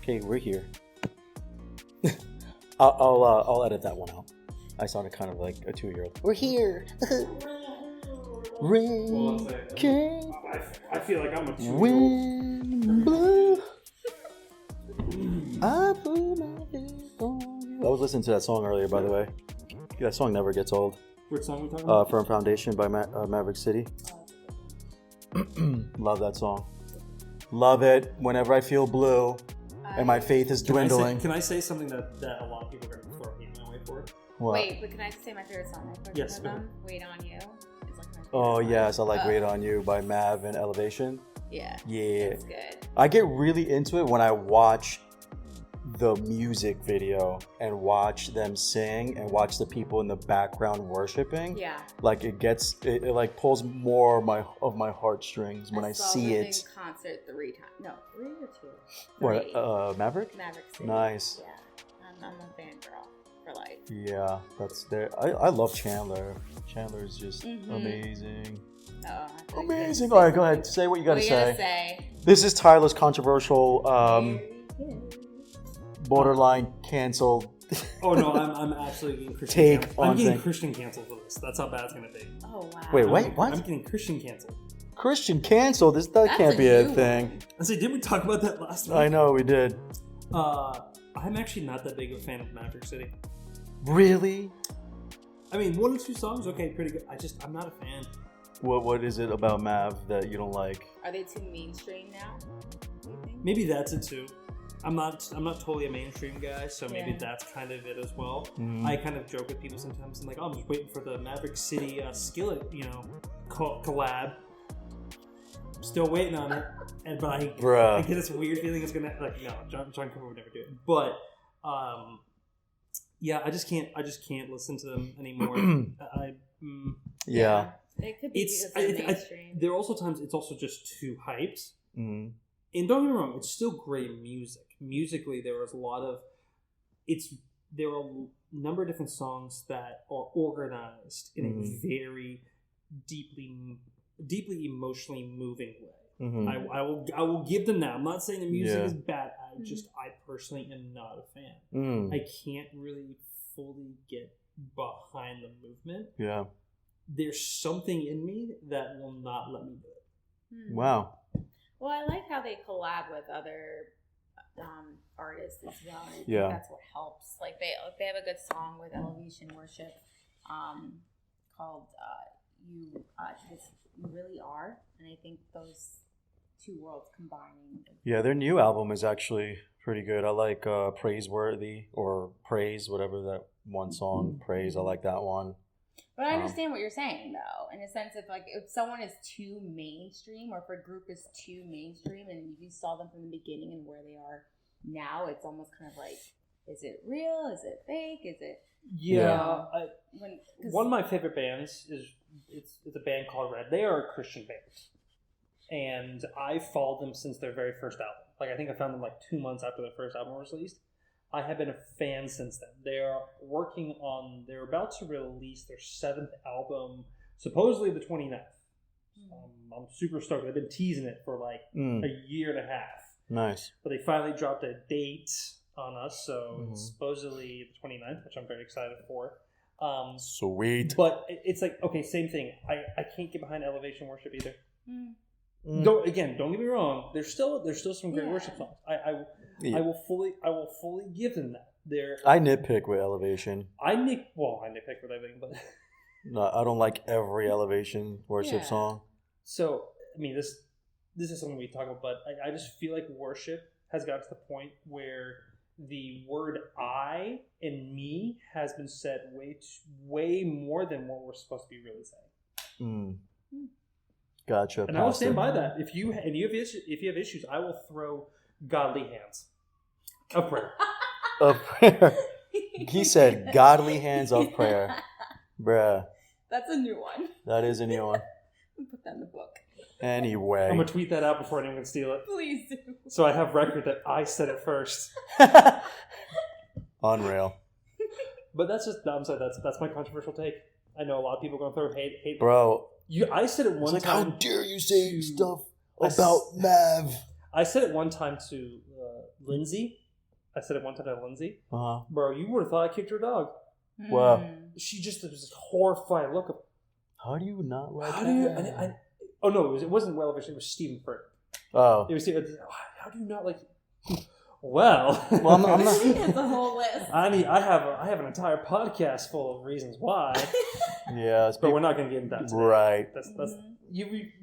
Okay, we're here. I'll edit that one out. I sounded kind of like a 2-year-old. We're here. Rain came. I feel like I'm a 2-year-old. Wind blew. I put my head on you. I was listening to that song earlier, by the way. That song never gets old. Which song are we talking about? Firm Foundation by Maverick City. Love that song. Love it. Whenever I feel blue and my faith is dwindling. Can I say something that a lot of people are going to throw hate my way for? What? Wait, but can I say my favorite song? Yes, go them? Wait on You. It's like my favorite Oh, song. yes. I like Wait On You by Mav and Elevation. Yeah. Yeah. It's good. I get really into it when I watch the music video and watch them sing and watch the people in the background worshiping. Yeah. Like it like pulls more of my heartstrings when I see them it. in concert 3 times. No, 3 or 2? What? Maverick? Maverick City. Nice. Yeah. I'm a fangirl for life. Yeah, that's there. I love Chandler. Chandler is just amazing. Oh, Amazing. All right, go ahead. Say what you gotta say. say. This is Tyler's controversial, borderline canceled. Oh no, I'm actually getting Christian. Take on I'm getting thing. Christian canceled for this. That's how bad it's gonna be. Oh wow. Wait, what? I'm getting Christian canceled. Christian canceled? That can't be a thing. I say, didn't we talk about that last week? I know we did. I'm actually not that big of a fan of Maverick City. Really? I mean, 1 or 2 songs, okay, pretty good. I'm not a fan. What is it about Mav that you don't like? Are they too mainstream now? Do you think? Maybe that's it too. I'm not totally a mainstream guy, so maybe that's kind of it as well. I kind of joke with people sometimes. I'm like, I'm just waiting for the Maverick City Skillet, collab. Still waiting on it, but I get this weird feeling it's gonna no, John Cooper would never do it. But yeah, I just can't listen to them anymore. Yeah. It could be because they're mainstream. There are also times it's also just too hyped. Mm-hmm. And don't get me wrong, it's still great music. Musically, there are a number of different songs that are organized in a very deeply emotionally moving way. Mm-hmm. I will give them that. I'm not saying the music is bad. I personally am not a fan. I can't really fully get behind the movement. Yeah. There's something in me that will not let me do it. Wow. Well, I like how they collab with other artists as well. And I think that's what helps. Like they have a good song with Elevation Worship called "You Really Are," and I think those 2 worlds combining. Yeah, their new album is actually pretty good. I like Praiseworthy or Praise, whatever that one song. Praise, I like that one. But I understand what you're saying, though, in a sense of like if someone is too mainstream or if a group is too mainstream and you saw them from the beginning and where they are now, it's almost kind of like, is it real? Is it fake? Is it... Yeah. One of my favorite bands it's a band called Red. They are a Christian band. And I followed them since their very first album. Like I think I found them like 2 months after their first album was released. I have been a fan since then. They're about to release their 7th album, supposedly the 29th. I'm super stoked. They've been teasing it for like a year and a half. Nice. But they finally dropped a date on us, so it's supposedly the 29th, which I'm very excited for. Sweet. But it's like, okay, same thing. I can't get behind Elevation Worship either. Don't get me wrong. There's still some great worship songs. I will fully give them that. I nitpick with Elevation. I nitpick with everything, but No, I don't like every Elevation worship song. So I mean, this is something we talk about, but I just feel like worship has got to the point where the word "I" and "me" has been said way more than what we're supposed to be really saying. Gotcha. And I will stand by that. If you have issues, I will throw godly hands of prayer. Of prayer. He said godly hands of prayer. Bruh. That's a new one. That is a new one. We'll put that in the book. Anyway. I'm going to tweet that out before anyone can steal it. Please do. So I have record that I said it first. Unreal. But that's my controversial take. I know a lot of people are going to throw hate. Bro. I said it one time. How dare you say stuff about Mav? I said it one time to Lindsay. I said it one time to Lindsay. Uh-huh. Bro, you would have thought I kicked her dog. Wow. She just was this horrified look of. How do you not like How that? do you? Oh no, it wasn't Wellivish. It was Stephen Furtick. Oh. It was. How do you not like? Well, I'm not. It's a whole list. I mean, I have an entire podcast full of reasons why. Yeah, but we're not going to get into that today. Right. That's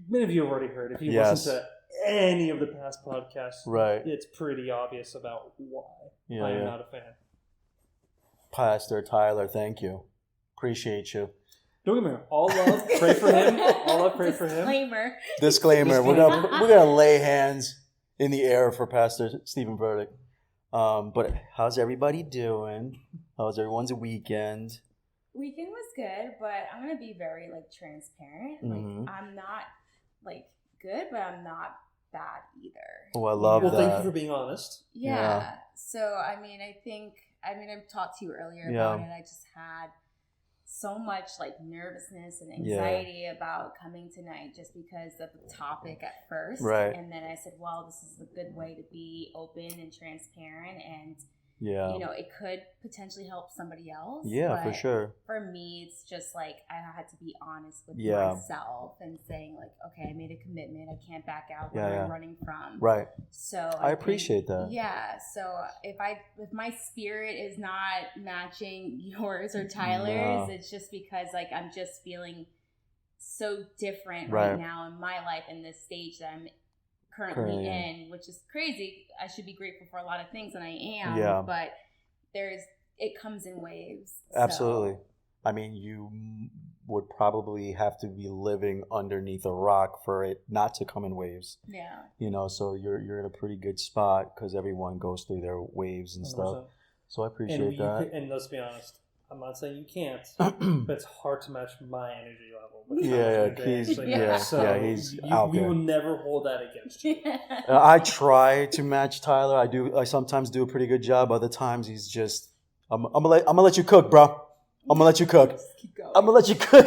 many of you have already heard. If you listen to any of the past podcasts, right, it's pretty obvious about why I am not a fan. Pastor Tyler, thank you. Appreciate you. Don't get me wrong. All love, pray for him. All love, pray for him. Disclaimer. We're gonna lay hands in the air for Pastor Stephen Furtick. But how's everybody doing? How's everyone's weekend? Weekend was good, but I'm gonna be very transparent. Mm-hmm. I'm not good, but I'm not bad either. Oh, I love that. Well, thank you for being honest. Yeah. So I talked to you earlier about it. I just had so much nervousness and anxiety about coming tonight just because of the topic at first. Right. And then I said, well, this is a good way to be open and transparent, and it could potentially help somebody else. Yeah, for sure. For me, it's just I had to be honest with myself and saying okay, I made a commitment. I can't back out where I'm running from. Right. So I appreciate that. Yeah. So if my spirit is not matching yours or Tyler's, it's just because I'm just feeling so different right now in my life in this stage that I'm currently in, which is crazy. I should be grateful for a lot of things, and I am. But it comes in waves. Absolutely. So. I mean, you would probably have to be living underneath a rock for it not to come in waves. Yeah. So you're in a pretty good spot because everyone goes through their waves and 100%. Stuff. So I appreciate that. And let's be honest, I'm not saying you can't, but it's hard to match my energy level. He's out there. We will never hold that against you. I try to match Tyler. I sometimes do a pretty good job. Other times he's just, I'm gonna let you cook, bro. I'm gonna let you cook. I'm gonna let you cook.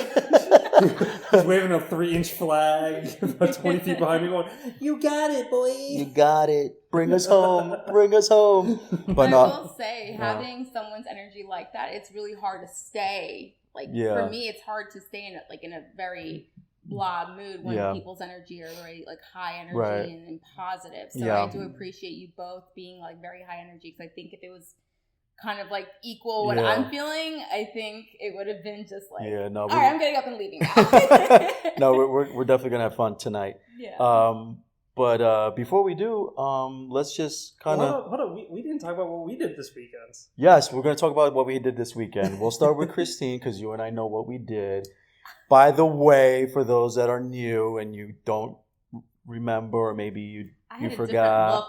He's waving a 3-inch flag about 20 feet behind me going, you got it, boy. You got it. Bring us home. Bring us home. But I will say, having someone's energy like that, it's really hard to stay. For me, it's hard to stay in a very blah mood when people's energy are very high energy and positive. So I do appreciate you both being very high energy, because I think if it was kind of equal what I'm feeling, I think it would have been just all right, I'm getting up and leaving now. No, we're definitely gonna have fun tonight. But before we do, let's just kind of hold on. We didn't talk about what we did this weekend. Yes, we're gonna talk about what we did this weekend. We'll start with Christine, because you and I know what we did. By the way, for those that are new and you don't remember, or maybe you forgot,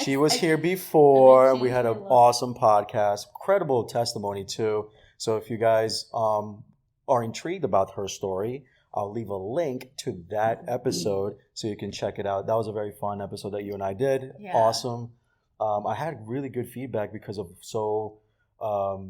she was here before. We had an awesome podcast, incredible testimony too. So if you guys are intrigued about her story, I'll leave a link to that episode so you can check it out. That was a very fun episode that you and I did. Yeah. Awesome. I had really good feedback because of so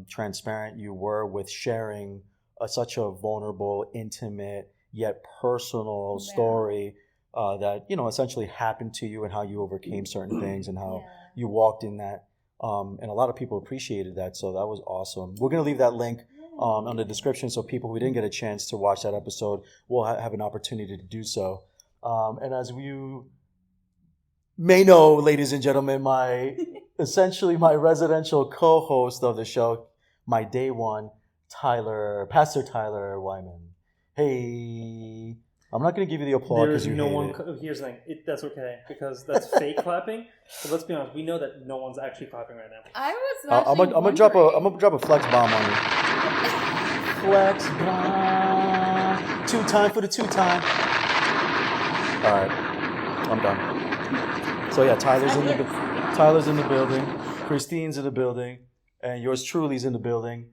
transparent you were with sharing such a vulnerable, intimate, yet personal story that, essentially happened to you, and how you overcame certain things and how you walked in that. And a lot of people appreciated that. So that was awesome. We're going to leave that link on the description, so people who didn't get a chance to watch that episode will have an opportunity to do so. And as you may know, ladies and gentlemen, essentially my residential co-host of the show, my day one, Pastor Tyler Wyman. Hey, I'm not going to give you the applause because you hate it. Here's the thing. That's okay, because that's fake clapping. But let's be honest, we know that no one's actually clapping right now. I'm gonna drop a flex bomb on you. Flex bomb. 2-time for the 2-time. All right, I'm done. So yeah, Tyler's in the building. Christine's in the building, and yours truly's in the building.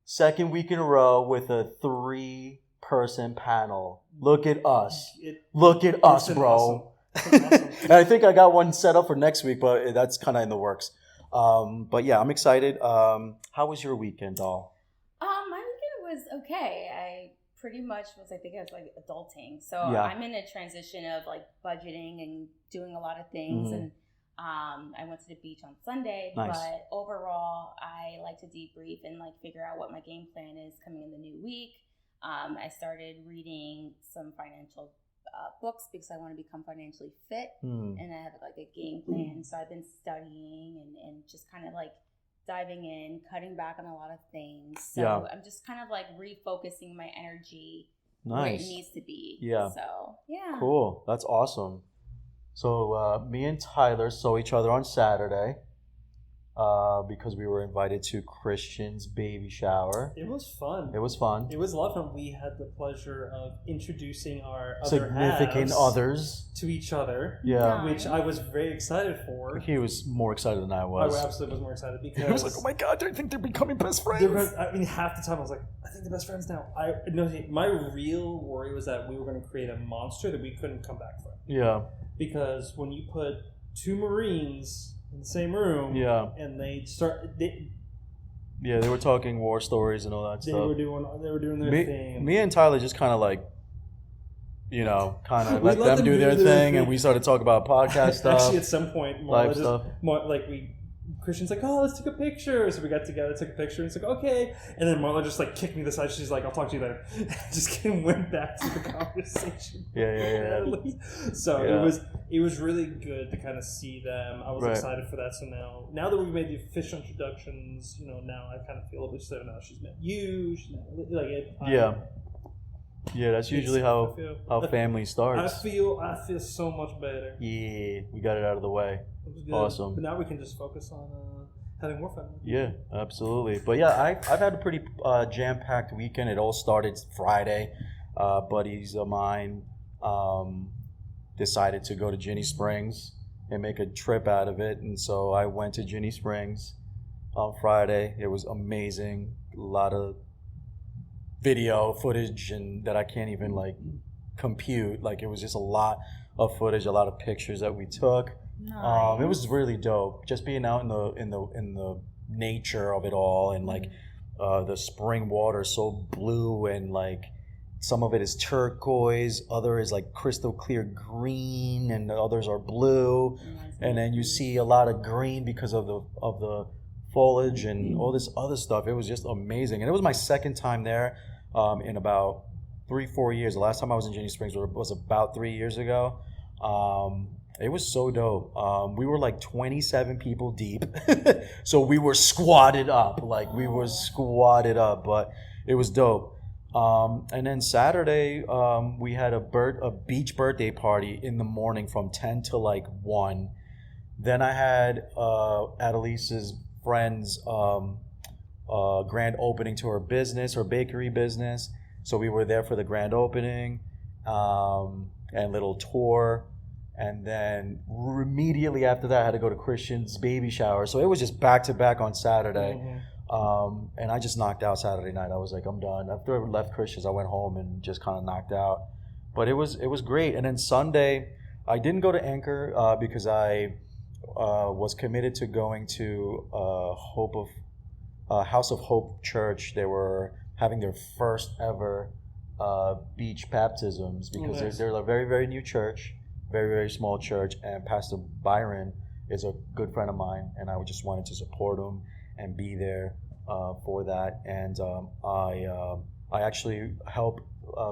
Second week in a row with a 3-person panel. Look at us. Look at us, bro. Awesome. And I think I got one set up for next week, but that's kind of in the works. But yeah, I'm excited. How was your weekend, doll? My weekend was okay. I pretty much was adulting. So I'm in a transition of budgeting and doing a lot of things. And I went to the beach on Sunday, Nice. but overall, I like to debrief and like figure out what my game plan is coming in the new week. I started reading some financial books because I want to become financially fit, and I have like a game plan. So I've been studying and just kind of like diving in, cutting back on a lot of things. So I'm just kind of like refocusing my energy where it needs to be. Yeah. So yeah. Cool. That's awesome. So me and Tyler saw each other on Saturday because we were invited to Christian's baby shower. It was fun. It was fun. It was a lot of fun. We had the pleasure of introducing our significant others to each other. Yeah. Which I was very excited for. He was more excited than I was. I absolutely was more excited because he was like, "Oh my God, I think they're becoming best friends." I mean, half the time I was like, "I think they're best friends now." My real worry was that we were going to create a monster that we couldn't come back from. Yeah. Because when you put two Marines in the same room, and they were talking war stories and all that stuff. They were doing their thing. Me and Tyler just kind of like, let them do their thing, and we started talking about podcast stuff. Actually, at some point, live stuff. Christian's like, "Oh, let's take a picture." So we got together, took a picture, and it's like, "Okay." And then Marla just like kicked me to the side. She's like, "I'll talk to you later." Just went back to the conversation. Yeah. So it was really good to kind of see them. I was excited for that. So now that we've made the official introductions, now I kind of feel a bit so now she's met you. That's usually how family starts. I feel so much better. Yeah, we got it out of the way. It was good. Awesome. But now we can just focus on having more fun. Yeah, absolutely. But yeah, I've had a pretty jam-packed weekend. It all started Friday. Buddies of mine decided to go to Ginny Springs and make a trip out of it. And so I went to Ginny Springs on Friday. It was amazing. A lot of video footage and that I can't even like compute. Like it was just a lot of footage, a lot of pictures that we took. Nice. It was really dope. Just being out in the nature of it all, and like the spring water so blue, and like some of it is turquoise, other is like crystal clear green, and the others are blue. And then you see a lot of green because of the foliage and all this other stuff. It was just amazing. And it was my second time there in about 3-4 years. The last time I was in Ginny Springs was about 3 years ago. It was so dope. We were like 27 people deep. So we were squatted up. But it was dope. And then Saturday, we had a beach birthday party in the morning from 10 to like 1. Then I had Adelise's friend's grand opening to her bakery business. So we were there for the grand opening and little tour. And then immediately after that, I had to go to Christian's baby shower. So it was just back to back on Saturday. Mm-hmm. And I just knocked out Saturday night. I was like, I'm done. After I left Christian's, I went home and just kind of knocked out. But it was great. And then Sunday, I didn't go to Anchor because I was committed to going to House of Hope Church. They were having their first ever beach baptisms because they're a very, very new church. Very, very small church, and Pastor Byron is a good friend of mine, and I just wanted to support him and be there for that. And I actually help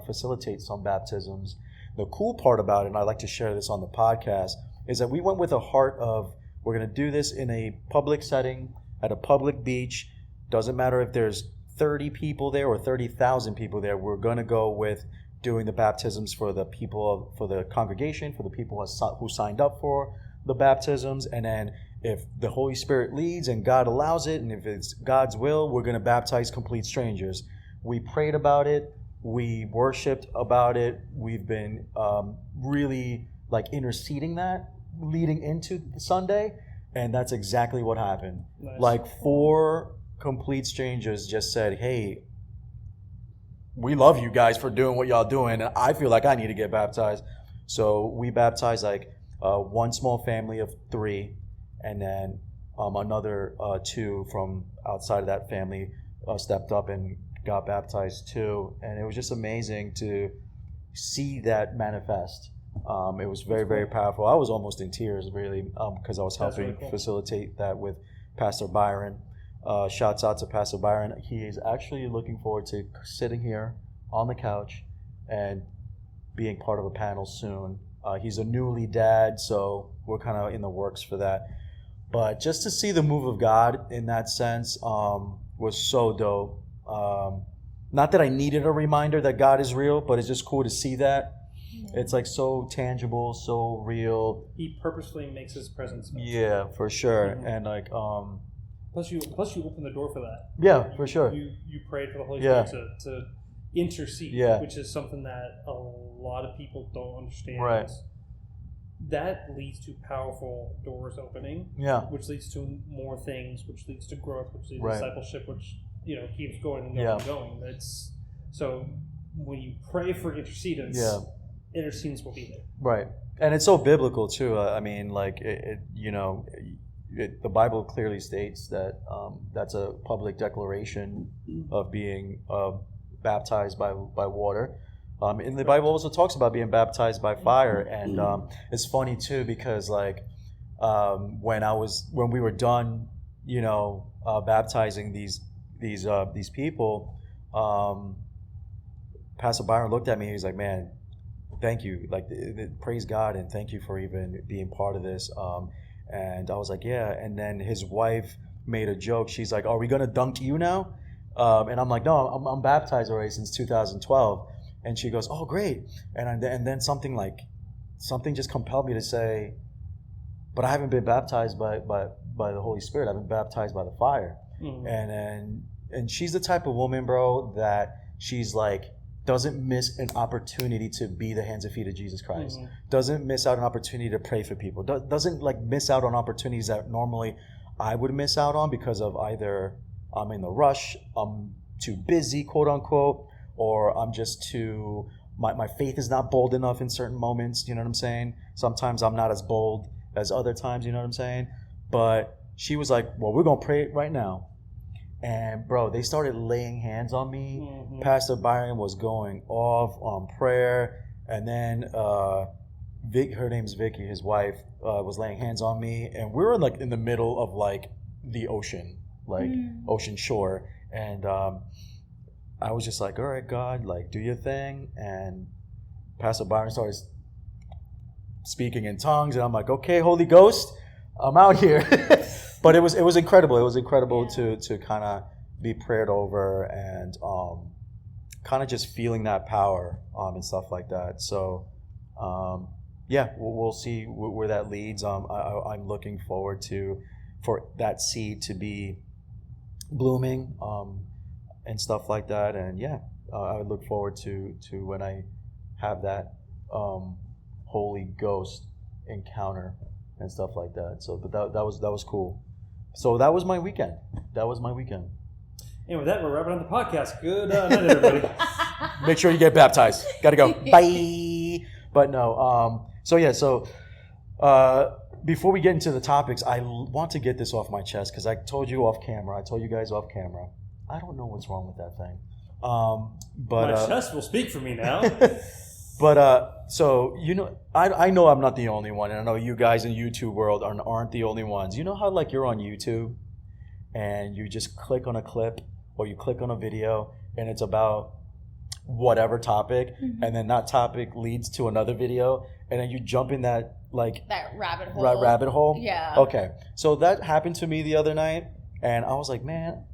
facilitate some baptisms. The cool part about it, and I'd like to share this on the podcast, is that we went with a heart of, we're going to do this in a public setting, at a public beach. Doesn't matter if there's 30 people there or 30,000 people there. We're going to go with doing the baptisms for the people, for the congregation, for the people who signed up for the baptisms. And then if the Holy Spirit leads and God allows it, and if it's God's will, we're going to baptize complete strangers. We prayed about it. We worshiped about it. We've been really like interceding that leading into Sunday. And that's exactly what happened. Nice. Like 4 complete strangers just said, hey, we love you guys for doing what y'all doing, and I feel like I need to get baptized. So we baptized like one small family of 3, and then another 2 from outside of that family stepped up and got baptized too. And it was just amazing to see that manifest. It was very, very powerful. I was almost in tears, really, because I was helping really cool. facilitate that with Pastor Byron. Shouts out to Pastor Byron. He is actually looking forward to sitting here on the couch and being part of a panel soon. He's a newly dad, so we're kind of in the works for that. But just to see the move of God in that sense was so dope. Not that I needed a reminder that God is real, but it's just cool to see that. It's like so tangible, so real. He purposefully makes his presence known. Yeah, for sure. Mhm. And like plus you open the door for that. Yeah, for sure. You prayed for the Holy Yeah. Spirit to intercede, Yeah. which is something that a lot of people don't understand. Right. That leads to powerful doors opening, Yeah. which leads to more things, which leads to growth, which leads to Right. discipleship, which keeps going and going Yeah. and going. It's so when you pray for intercedents, Yeah. intercedents will be there. Right. And it's so biblical too. I mean, like the Bible clearly states that that's a public declaration of being baptized by water. And the Bible also talks about being baptized by fire. And it's funny too because like when we were done, baptizing these people, Pastor Byron looked at me. He's like, "Man, thank you. Like, praise God and thank you for even being part of this." And I was like, "Yeah." And then his wife made a joke. She's like, "Are we gonna dunk you now?" And I'm like, "No, I'm baptized already since 2012." And she goes, "Oh, great." And then something just compelled me to say, "But I haven't been baptized by the Holy Spirit. I've been baptized by the fire." Mm-hmm. And she's the type of woman, bro, that she's like doesn't miss an opportunity to be the hands and feet of Jesus Christ. Mm-hmm. Doesn't miss out an opportunity to pray for people. Doesn't like miss out on opportunities that normally I would miss out on because of either I'm in the rush, I'm too busy, quote unquote, or I'm just too, my faith is not bold enough in certain moments, you know what I'm saying? Sometimes I'm not as bold as other times, you know what I'm saying? But she was like, "Well, we're going to pray right now." And bro, they started laying hands on me. Mm-hmm. Pastor Byron was going off on prayer. And then her name's Vicky, his wife, was laying hands on me. And we were like in the middle of like the ocean, like ocean shore. And I was just like, "All right, God, like do your thing." And Pastor Byron started speaking in tongues. And I'm like, "Okay, Holy Ghost, I'm out here." But it was incredible. It was incredible to kind of be prayed over and kind of just feeling that power and stuff like that. So we'll see where that leads. I'm looking forward for that seed to be blooming and stuff like that. And I would look forward to when I have that Holy Ghost encounter and stuff like that. So, but that was cool. So that was my weekend. And with that, we're wrapping up the podcast. Good night, everybody. Make sure you get baptized. Gotta go. Bye. But no. So before we get into the topics, I want to get this off my chest because I told you guys off camera. I don't know what's wrong with that thing. But my chest will speak for me now. But so I know I'm not the only one, and I know you guys in YouTube world aren't the only ones. You know how like you're on YouTube, and you just click on a clip or you click on a video, and it's about whatever topic, mm-hmm. and then that topic leads to another video, and then you jump in that rabbit hole. Rabbit hole. Yeah. Okay, so that happened to me the other night, and I was like, man,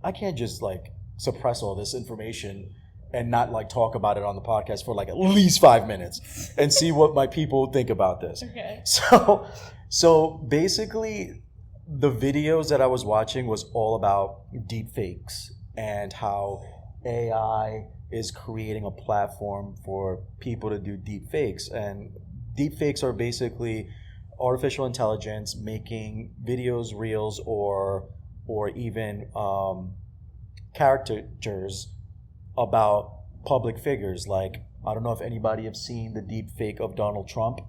I can't just like suppress all this information and not like talk about it on the podcast for like at least 5 minutes and see what my people think about this. Okay. So basically the videos that I was watching was all about deep fakes and how AI is creating a platform for people to do deep fakes. And deep fakes are basically artificial intelligence making videos, reels, or even caricatures about public figures. Like, I don't know if anybody have seen the deep fake of Donald Trump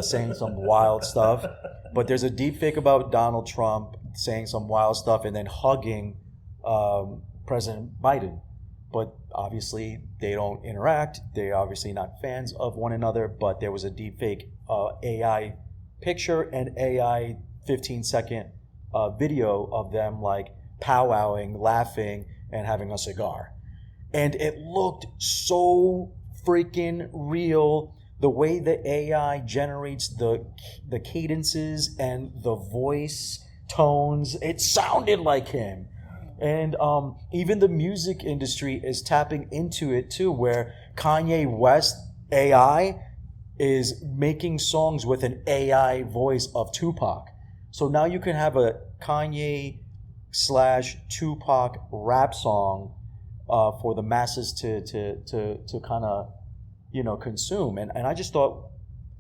saying some wild stuff, but there's a deep fake about Donald Trump saying some wild stuff and then hugging President Biden. but obviously they don't interact. They're obviously not fans of one another, but there was a deepfake AI picture and AI 15-second video of them like powwowing, laughing, and having a cigar. And it looked so freaking real. The way the AI generates the cadences and the voice tones, it sounded like him. And even the music industry is tapping into it too, where Kanye West AI is making songs with an AI voice of Tupac. So now you can have a Kanye / Tupac rap song for the masses to kind of, consume. And I just thought,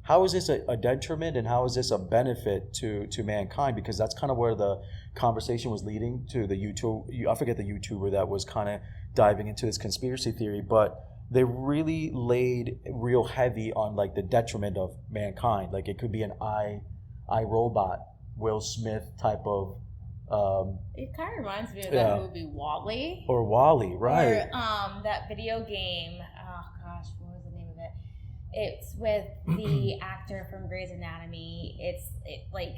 how is this a detriment and how is this a benefit to mankind? Because that's kind of where the conversation was leading to the YouTube. I forget the YouTuber that was kind of diving into this conspiracy theory, but they really laid real heavy on like the detriment of mankind. Like it could be an iRobot, Will Smith type of. It kind of reminds me of that movie WALL-E. Or WALL-E, right? Or that video game. Oh gosh, what was the name of it? It's with the actor from Grey's Anatomy.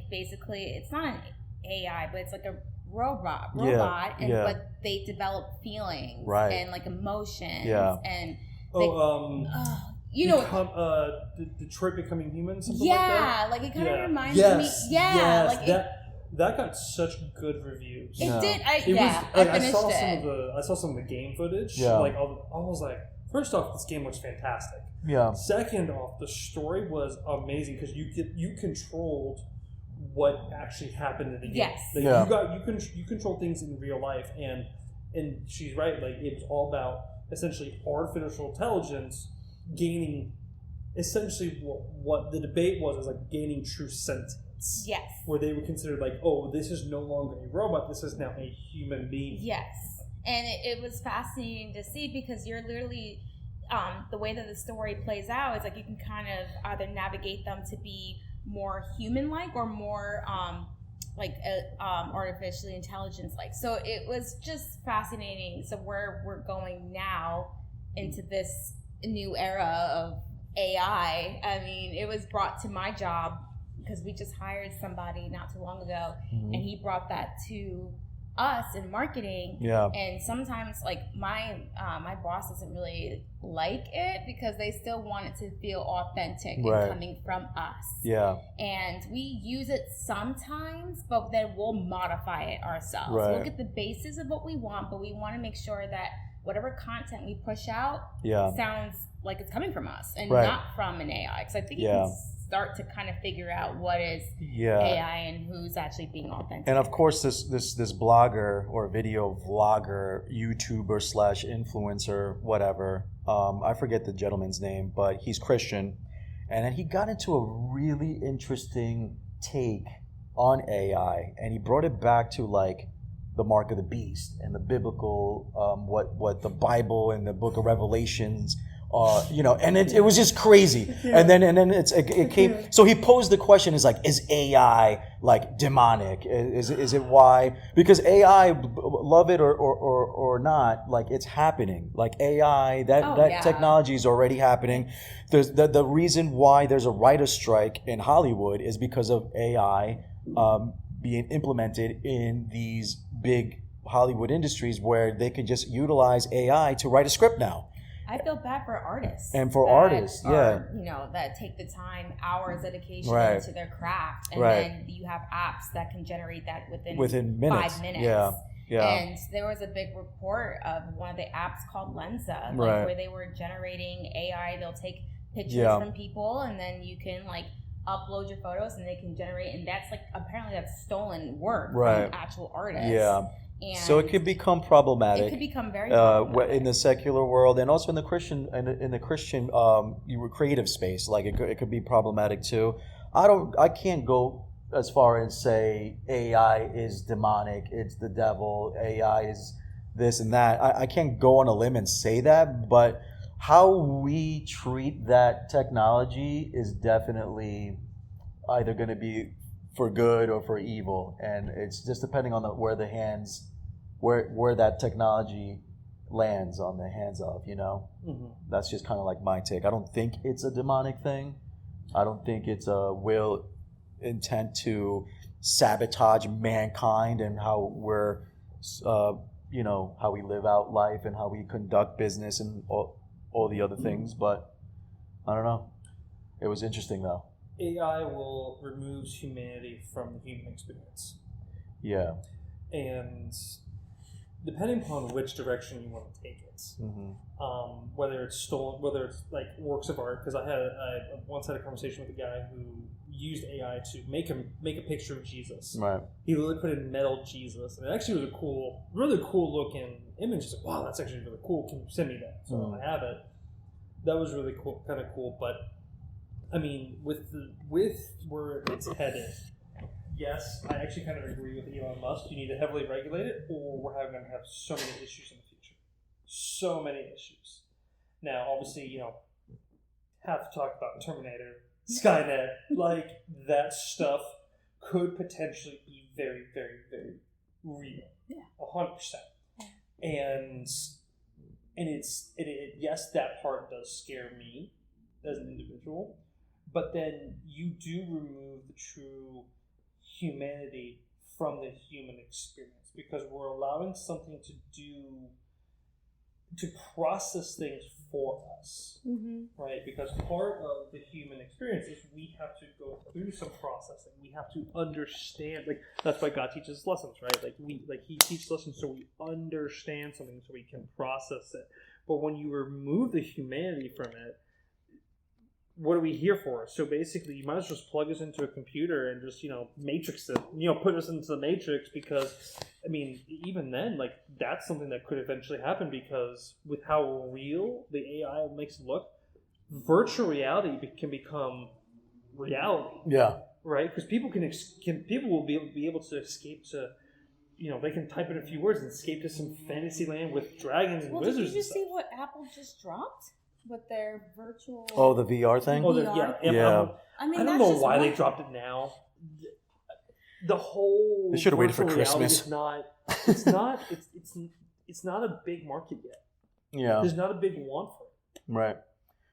Basically it's not an AI, but it's like a robot, but they develop feelings and like emotions and. Detroit Becoming Human, something like it kind of reminds me. That got such good reviews. It did. I saw some of the game footage. Yeah. Like I was like, first off, this game looks fantastic. Yeah. Second off, the story was amazing because you controlled what actually happened in the game. Yes. You control things in real life, and she's right. Like it was all about essentially artificial intelligence gaining. Essentially, what the debate was like gaining true sentience. Yes. Where they were considered like, oh, this is no longer a robot. This is now a human being. Yes. And it was fascinating to see because you're literally, the way that the story plays out is like you can kind of either navigate them to be more human-like or more artificially intelligence-like. So it was just fascinating. So where we're going now into this new era of AI, I mean, it was brought to my job because we just hired somebody not too long ago, and he brought that to us in marketing. Yeah. And sometimes, like my boss doesn't really like it because they still want it to feel authentic and coming from us. Yeah. And we use it sometimes, but then we'll modify it ourselves. Right. We'll get the basis of what we want, but we want to make sure that whatever content we push out sounds like it's coming from us and not from an AI. Because I think you can start to kind of figure out what is AI and who's actually being authentic. And of course, this blogger or video vlogger, YouTuber / influencer, whatever, I forget the gentleman's name, but he's Christian, and then he got into a really interesting take on AI, and he brought it back to like the mark of the beast and the biblical, what the Bible and the Book of Revelations. And it was just crazy. And then it came. So he posed the question: is like, is AI like demonic? Is it why? Because AI, love it or not, like it's happening. Like AI, that technology is already happening. There's the reason why there's a writer's strike in Hollywood is because of AI being implemented in these big Hollywood industries where they can just utilize AI to write a script now. I feel bad for artists. And for artists, that take the time, hours, dedication into their craft. And then you have apps that can generate that within minutes. 5 minutes. Yeah. And there was a big report of one of the apps called Lensa, where they were generating AI. They'll take pictures from people and then you can upload your photos and they can generate, and that's apparently that's stolen work from actual artists. Yeah. And so it could become problematic. It could become very problematic in the secular world, and also in the Christian creative space. Like it could be problematic too. I can't go as far as say AI is demonic. It's the devil. AI is this and that. I can't go on a limb and say that, but how we treat that technology is definitely either going to be for good or for evil, and it's just depending on where that technology lands on the hands of, That's just kind of like my take. I don't think it's a demonic thing. I don't think it's a will intent to sabotage mankind and how we're, how we live out life and how we conduct business and all the other things. But I don't know. It was interesting though. AI will remove humanity from the human experience. Yeah. And depending upon which direction you want to take it, whether it's stolen, whether it's like works of art, because I once had a conversation with a guy who used AI to make a picture of Jesus. Right. He literally put in metal Jesus, and it actually was a really cool looking image. He's like, wow, that's actually really cool. Can you send me that? So I have it. That was really cool, kind of cool. But I mean, with where it's headed. Yes, I actually kind of agree with Elon Musk. You need to heavily regulate it, or we're going to have so many issues in the future. So many issues. Now, obviously, have to talk about Terminator, Skynet, like that stuff could potentially be very, very, very real. Yeah. 100%. And yes, that part does scare me as an individual, but then you do remove the true humanity from the human experience because we're allowing something to process things for us, right? Because part of the human experience is we have to go through some processing. We have to understand, like that's why God teaches lessons, right? Like He teaches lessons so we understand something, so we can process it. But when you remove the humanity from it, what are we here for? So basically, you might as well just plug us into a computer and just, matrix it, put us into the matrix because, I mean, even then, like, that's something that could eventually happen because with how real the AI makes it look, virtual reality can become reality. Yeah. Right? Because people people will be able to escape to, they can type in a few words and escape to some fantasy land with dragons and wizards. Did you see what Apple just dropped? With their virtual... Oh, the VR thing? Yeah. I don't know why they dropped it now. The whole... They should have waited for Christmas. It's not a big market yet. Yeah. There's not a big want for it. Right.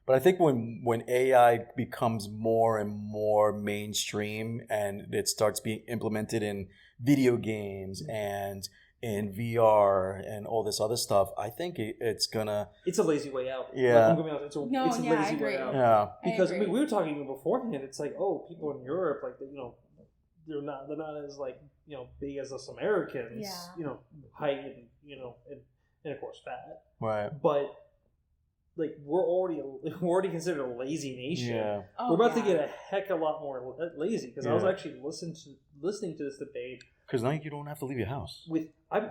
But I think when AI becomes more and more mainstream and it starts being implemented in video games and in VR and all this other stuff, I think it's gonna... It's a lazy way out. Yeah. Like, it's a lazy way out. Yeah. Because we were talking even beforehand. It's like, people in Europe, like they're not as like big as us Americans. Yeah. Height and of course fat. Right. But like we're already considered a lazy nation. Yeah. We're about to get a heck of a lot more lazy because I was actually listening to this debate. Because now you don't have to leave your house.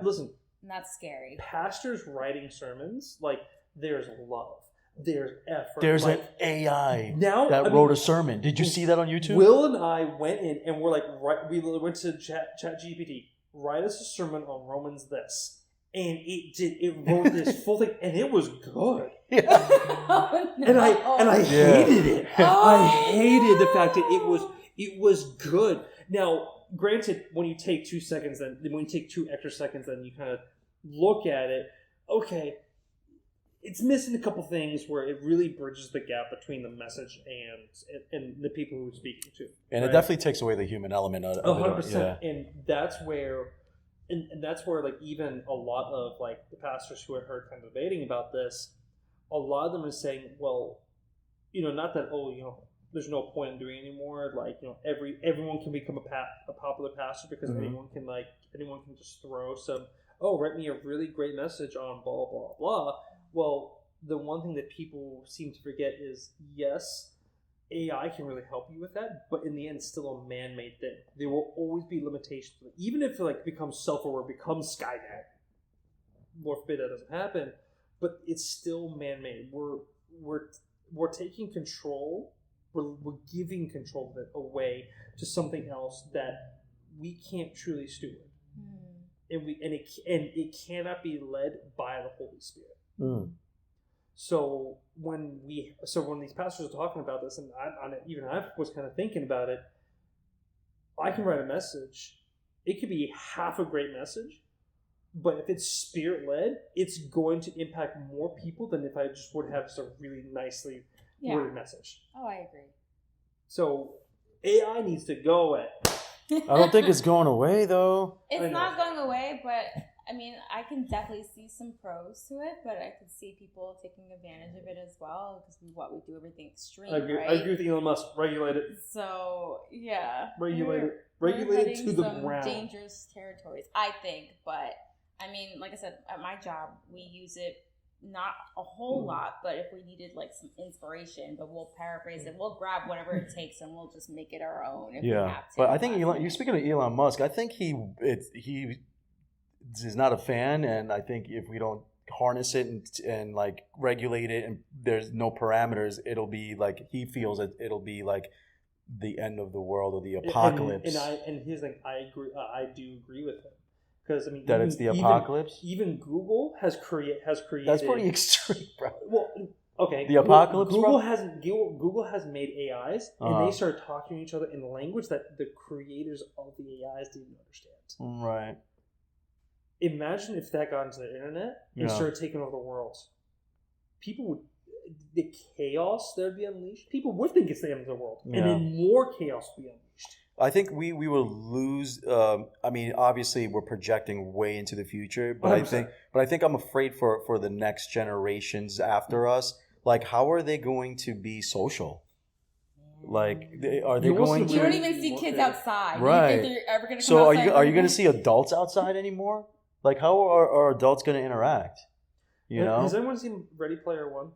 Listen. That's scary. Pastors writing sermons, like there's love, there's effort. There's like, an AI now that wrote a sermon. Did you see that on YouTube? Will and I went in and we're like, we went to ChatGPT, write us a sermon on Romans this. And it wrote this full thing, and it was good. Yeah. And I hated it. I hated the fact that it was good. Now, granted, when you take 2 seconds, then when you take 2 extra seconds, then you kind of look at it. Okay, it's missing a couple things where it really bridges the gap between the message and the people who are speaking to. And right? It definitely takes away the human element of 100%. Yeah. And that's where. And that's where, like, even a lot of, like, the pastors who I heard kind of debating about this, a lot of them are saying, well, not that, there's no point in doing it anymore. Like, everyone can become a popular pastor because anyone can just throw some, write me a really great message on blah, blah, blah. Well, the one thing that people seem to forget is, yes, AI can really help you with that, but in the end, it's still a man-made thing. There will always be limitations. Even if it becomes self-aware, becomes Skynet, Lord forbid that doesn't happen, but it's still man-made. We're taking control. We're giving control of it away to something else that we can't truly steward, and it cannot be led by the Holy Spirit. So when these pastors are talking about this, and I was kind of thinking about it, I can write a message. It could be half a great message, But if it's spirit-led, it's going to impact more people than if I just would have just a really nicely worded message. Oh, I agree. So AI needs to go away. I don't think it's going away, though. It's not going away, but I mean, I can definitely see some pros to it, but I could see people taking advantage of it as well because we do everything extreme, I agree, right? I agree with Elon Musk. Regulate it. So, yeah. Regulate it to the ground. Dangerous territories, I think, but I mean, like I said, at my job, we use it not a whole lot, but if we needed like some inspiration, but we'll paraphrase it, we'll grab whatever it takes, and we'll just make it our own if we have to. But I think you're speaking of Elon Musk. I think he is not a fan, and I think if we don't harness it and like regulate it, and there's no parameters, it'll be like he feels that it'll be like the end of the world or the apocalypse. And here's the thing, I agree. I do agree with him. Because I mean, that it's the apocalypse. Even Google has created. That's pretty extreme, bro. Well, okay. The apocalypse. Google has made AIs, and they started talking to each other in a language that the creators of the AIs didn't understand. Right. Imagine if that got into the internet and started taking over the world. People would. The chaos that would be unleashed. People would think it's the end of the world, and then more chaos would be unleashed. I think we will lose. I mean, obviously, we're projecting way into the future, but 100%. I think I'm afraid for the next generations after us. Like, how are they going to be social? Like, are they going to? You don't even see kids outside. Right. Do you think they're ever going to? So are you going to see adults outside anymore? Like, how are adults going to interact? You know? Has anyone seen Ready Player One?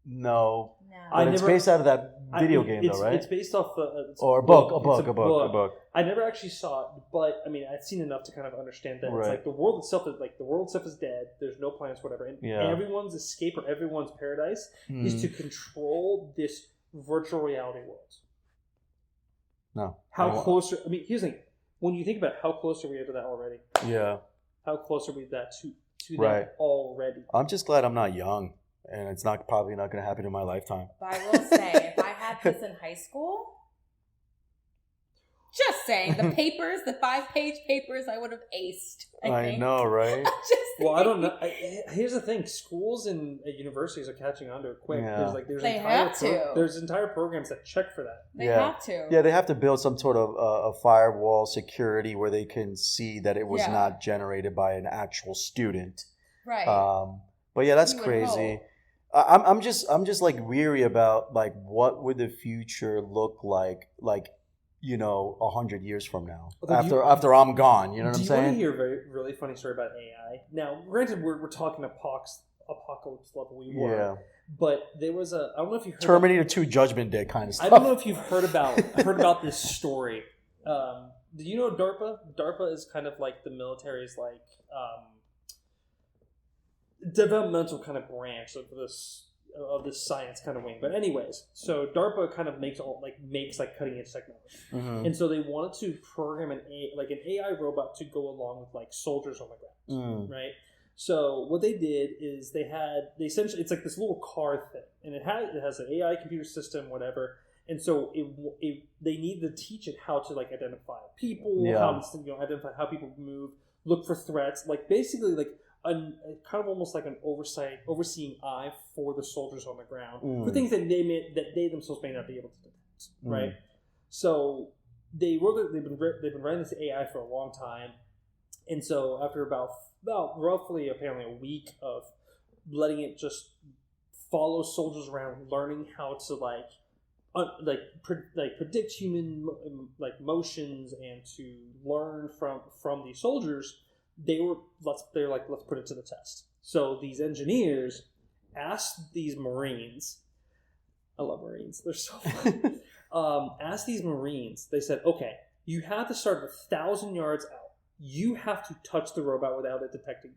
No. But it's based out of that video game, though, right? It's based off or a book. I never actually saw it, but I mean, I've seen enough to kind of understand that it's like the world itself is dead. There's no planets, whatever, and everyone's escape or everyone's paradise is to control this virtual reality world. No. How close? I mean, here's the thing: when you think about how close are we to that already? Yeah. How close are we to that already? I'm just glad I'm not young. And it's probably not going to happen in my lifetime. But I will say, if I had this in high school, just saying, the 5-page papers, I would have aced. I know, right? Well, I don't know. Here's the thing: schools and universities are catching on to it quick. Yeah. There's entire programs that check for that. They have to. Yeah, they have to build some sort of a firewall security where they can see that it was not generated by an actual student. Right. But yeah, that's crazy. I'm just like weary about like what would the future look like 100 years from now after I'm gone. You know what I'm saying? Do you want to hear a really funny story about AI? Now, granted, we're talking apocalypse level. Yeah. But there was I don't know if you heard Terminator 2 Judgment Day kind of stuff. I don't know if you've heard about this story. Do you know DARPA? DARPA is kind of like the military's like. Developmental kind of branch of this science kind of wing, but anyways, so DARPA kind of makes cutting edge technology, and so they wanted to program an AI robot to go along with like soldiers on the ground, right? So what they did is they essentially it's like this little car thing, and it has an AI computer system, whatever, and so they need to teach it how to like identify people, how to identify how people move, look for threats, like basically like. Kind of almost like an overseeing eye for the soldiers on the ground for things that they themselves may not be able to detect, right? So they've been writing this AI for a long time, and so after about roughly apparently a week of letting it just follow soldiers around, learning how to predict human motions and to learn from these soldiers. Let's put it to the test. So these engineers asked these Marines, I love Marines, they're so fun. Asked these Marines, they said, okay, you have to start 1,000 yards out. You have to touch the robot without it detecting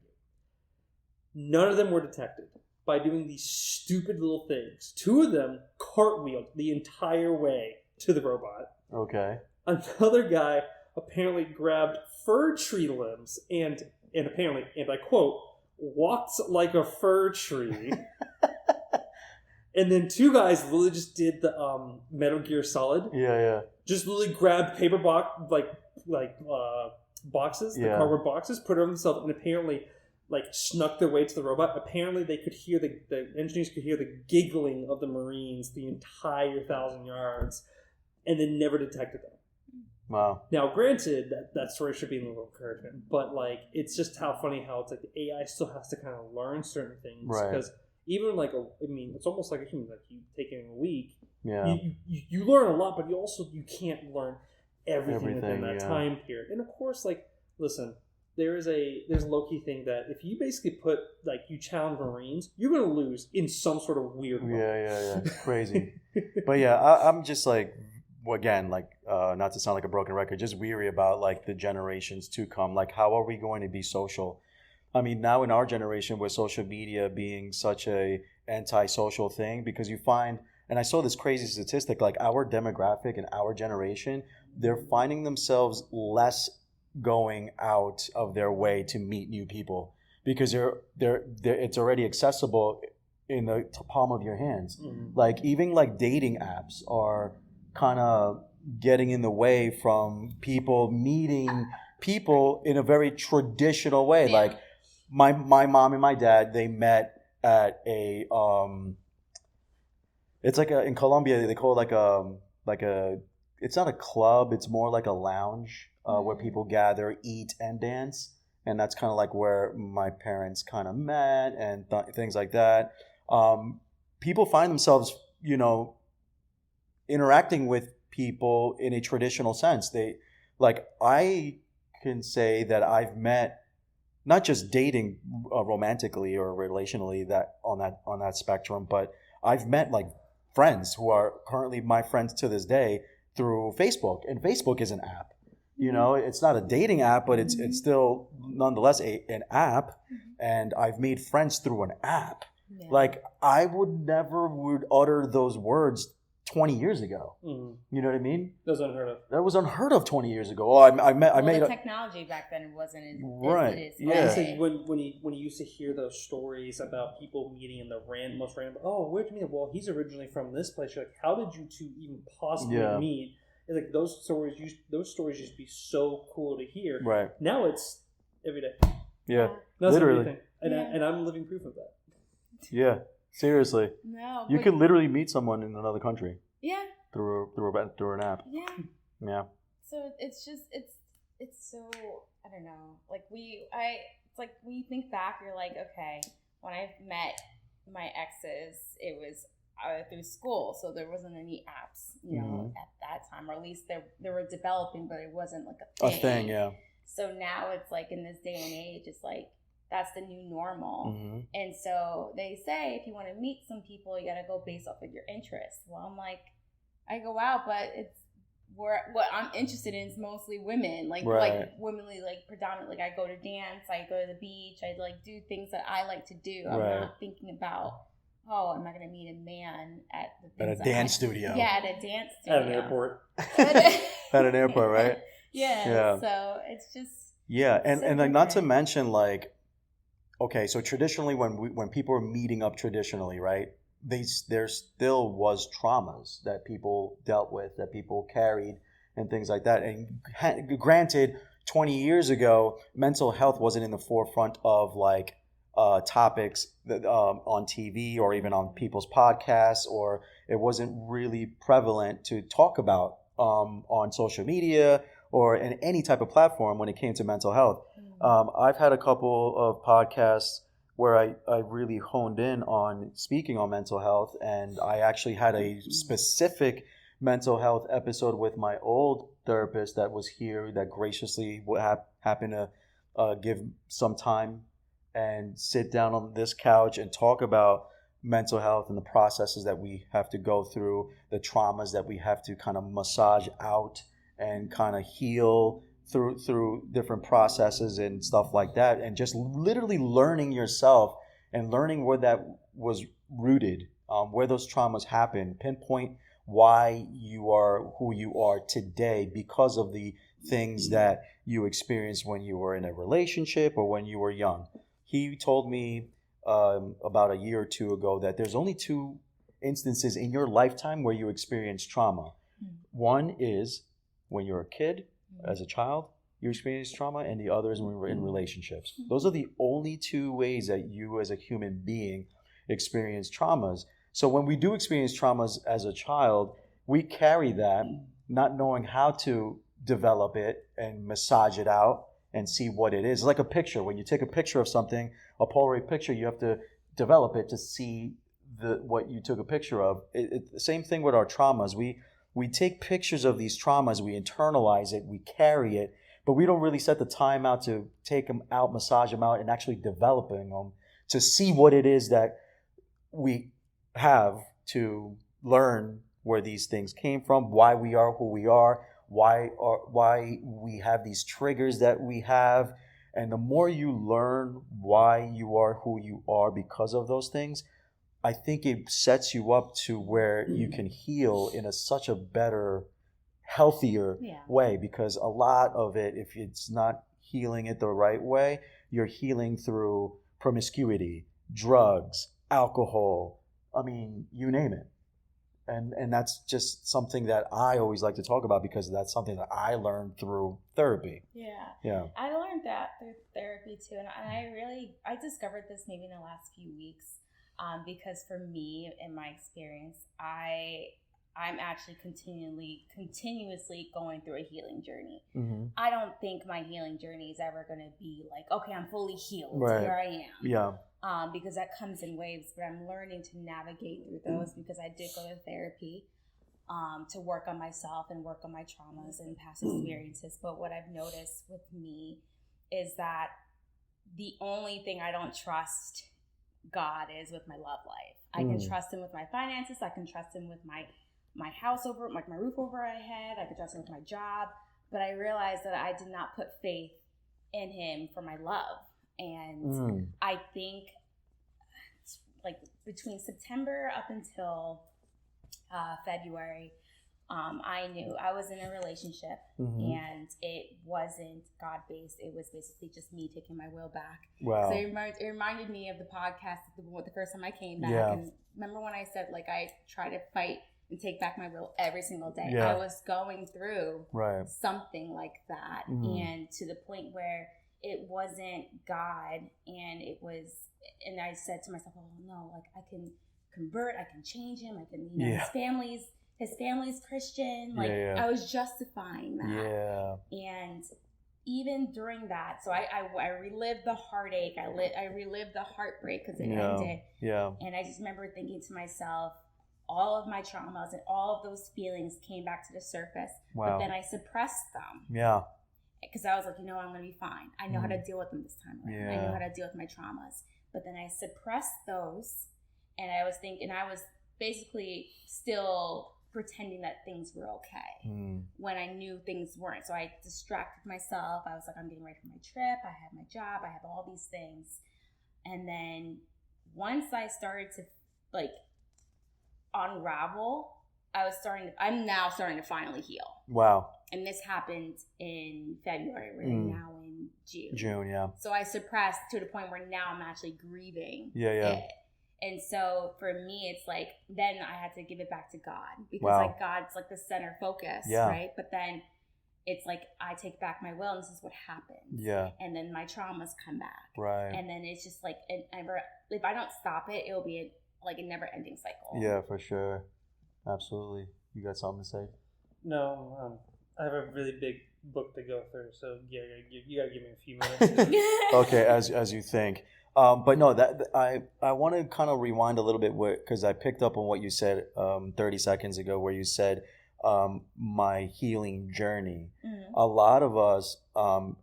you. None of them were detected by doing these stupid little things. 2 of them cartwheeled the entire way to the robot. Okay. Another guy apparently grabbed fir tree limbs and apparently, and I quote, walked like a fir tree. And then 2 guys literally just did the Metal Gear Solid. Yeah. Just literally grabbed paper box, boxes, the cardboard boxes, put it on themselves, and apparently like snuck their way to the robot. Apparently they could hear the engineers could hear the giggling of the Marines the entire 1,000 yards, and they never detected them. Wow. Now, granted, that story should be a little encouragement, but like it's just how funny how it's like the AI still has to kind of learn certain things, right? Because even like it's almost like a human. Like you take it in a week, you learn a lot, but you can't learn everything within that time period. And of course, like listen, there's a low key thing that if you basically put like you challenge Marines, you're gonna lose in some sort of weird way. Yeah, it's crazy. But I'm just like. Again, like not to sound like a broken record, just weary about like the generations to come. Like, how are we going to be social? I mean, now in our generation, with social media being such a anti-social thing, because you find, and I saw this crazy statistic, like our demographic and our generation, they're finding themselves less going out of their way to meet new people because they're it's already accessible in the palm of your hands. Mm-hmm. Like even like dating apps are kind of getting in the way from people meeting people in a very traditional way. Yeah. Like my mom and my dad, they met at a it's like in Colombia they call it like a it's not a club, it's more like a lounge where people gather, eat and dance, and that's kind of like where my parents kind of met and things like that. People find themselves, interacting with people in a traditional sense. They like I can say that I've met not just dating romantically or relationally that on that spectrum, but I've met like friends who are currently my friends to this day through Facebook, and Facebook is an app. It's not a dating app, but it's still nonetheless an app, and I've made friends through an app. Yeah. Like I would utter those words 20 years ago. Mm-hmm. You know what I mean? That was unheard of. That was unheard of 20 years ago. I made the technology back then wasn't as right. It is. Yeah. Like when you used to hear those stories about people meeting in the most random. Oh, where'd you meet? Well, he's originally from this place. You're like, how did you two even possibly meet? It's like those stories used to be so cool to hear. Right. Now it's every day. Yeah. That's literally. Everything. And I'm living proof of that. Yeah. Seriously. No. You could literally meet someone in another country. Yeah. Through an app. Yeah. Yeah. So it's just it's so I don't know. Like it's like when you think back, you're like, okay, when I met my exes, it was through school, so there wasn't any apps, at that time, or at least they were developing, but it wasn't like a thing. A thing, yeah. So now it's like in this day and age, it's like that's the new normal. Mm-hmm. And so they say if you want to meet some people, you got to go based off of your interests. Well, I'm like, I go out, but it's what I'm interested in is mostly women, like womanly, like predominantly. Like I go to dance, I go to the beach, I like do things that I like to do. I'm not thinking about, I'm not going to meet a man at a dance studio. Yeah, at a dance studio. At an airport. At an airport, right? Yeah. So it's just and like not to mention like. Okay, so traditionally, when people are meeting up traditionally, right, there still was traumas that people dealt with, that people carried, and things like that. And granted, 20 years ago, mental health wasn't in the forefront of like topics that, on TV or even on people's podcasts, or it wasn't really prevalent to talk about on social media or in any type of platform when it came to mental health. I've had a couple of podcasts where I really honed in on speaking on mental health, and I actually had a specific mental health episode with my old therapist that was here that graciously happened to give some time and sit down on this couch and talk about mental health and the processes that we have to go through, the traumas that we have to kind of massage out and kind of heal through different processes and stuff like that, and just literally learning yourself and learning where that was rooted, where those traumas happen, pinpoint why you are who you are today because of the things that you experienced when you were in a relationship or when you were young. He told me about a year or two ago that there's only 2 instances in your lifetime where you experience trauma. One is when you're a kid, as a child, you experience trauma, and the other is when we're in relationships. Those are the only two ways that you as a human being experience traumas. So when we do experience traumas as a child, we carry that, not knowing how to develop it and massage it out and see what it is. It's like a picture. When you take a picture of something, a Polaroid picture, you have to develop it to see what you took a picture of. The same thing with our traumas. We take pictures of these traumas, we internalize it, we carry it, but we don't really set the time out to take them out, massage them out, and actually developing them to see what it is that we have to learn where these things came from, why we are who we are, why we have these triggers that we have. And the more you learn why you are who you are because of those things, I think it sets you up to where you can heal in such a better, healthier way, because a lot of it, if it's not healing it the right way, you're healing through promiscuity, drugs, alcohol, I mean, you name it. And that's just something that I always like to talk about because that's something that I learned through therapy. Yeah. I learned that through therapy too. And I discovered this maybe in the last few weeks because for me, in my experience, I'm actually continuously going through a healing journey. Mm-hmm. I don't think my healing journey is ever going to be like, okay, I'm fully healed. Right. Here I am. Yeah. Because that comes in waves, but I'm learning to navigate through those because I did go to therapy to work on myself and work on my traumas and past experiences. But what I've noticed with me is that the only thing I don't trust God is with my love life. I can trust him with my finances. I can trust him with my house over, like my roof over my head. I can trust him with my job. But I realized that I did not put faith in him for my love. And I think like between September up until February, I knew I was in a relationship and it wasn't God-based. It was basically just me taking my will back. Wow. So it reminded me of the podcast the first time I came back. Yeah. And remember when I said like I try to fight and take back my will every single day. Yeah. I was going through something like that. And to the point where it wasn't God, and I said to myself, oh no, like I can convert, I can change him, I can, his family's Christian. Like I was justifying that. Yeah. And even during that, so I relived the heartache, I relived the heartbreak because it ended. Yeah. And I just remember thinking to myself, all of my traumas and all of those feelings came back to the surface. Wow. But then I suppressed them. Yeah. Because I was like, I'm going to be fine. I know how to deal with them this time around. Yeah. I know how to deal with my traumas. But then I suppressed those, and I was basically still pretending that things were okay when I knew things weren't. So I distracted myself. I was like, I'm getting ready for my trip. I have my job. I have all these things. And then once I started to like unravel, I'm now starting to finally heal. Wow. And this happened in February. We're now in June. Yeah. So I suppressed to the point where now I'm actually grieving it. And so for me, it's like, then I had to give it back to God because like God's like the center focus, right? But then it's like, I take back my will and this is what happens. Yeah. And then my traumas come back. Right. And then it's just like, if I don't stop it, it'll be a never ending cycle. Yeah, for sure. Absolutely. You got something to say? No, I have a really big book to go through, so you gotta give me a few minutes. Okay, as you think. But no, that I want to kind of rewind a little bit because I picked up on what you said 30 seconds ago, where you said my healing journey. A lot of us,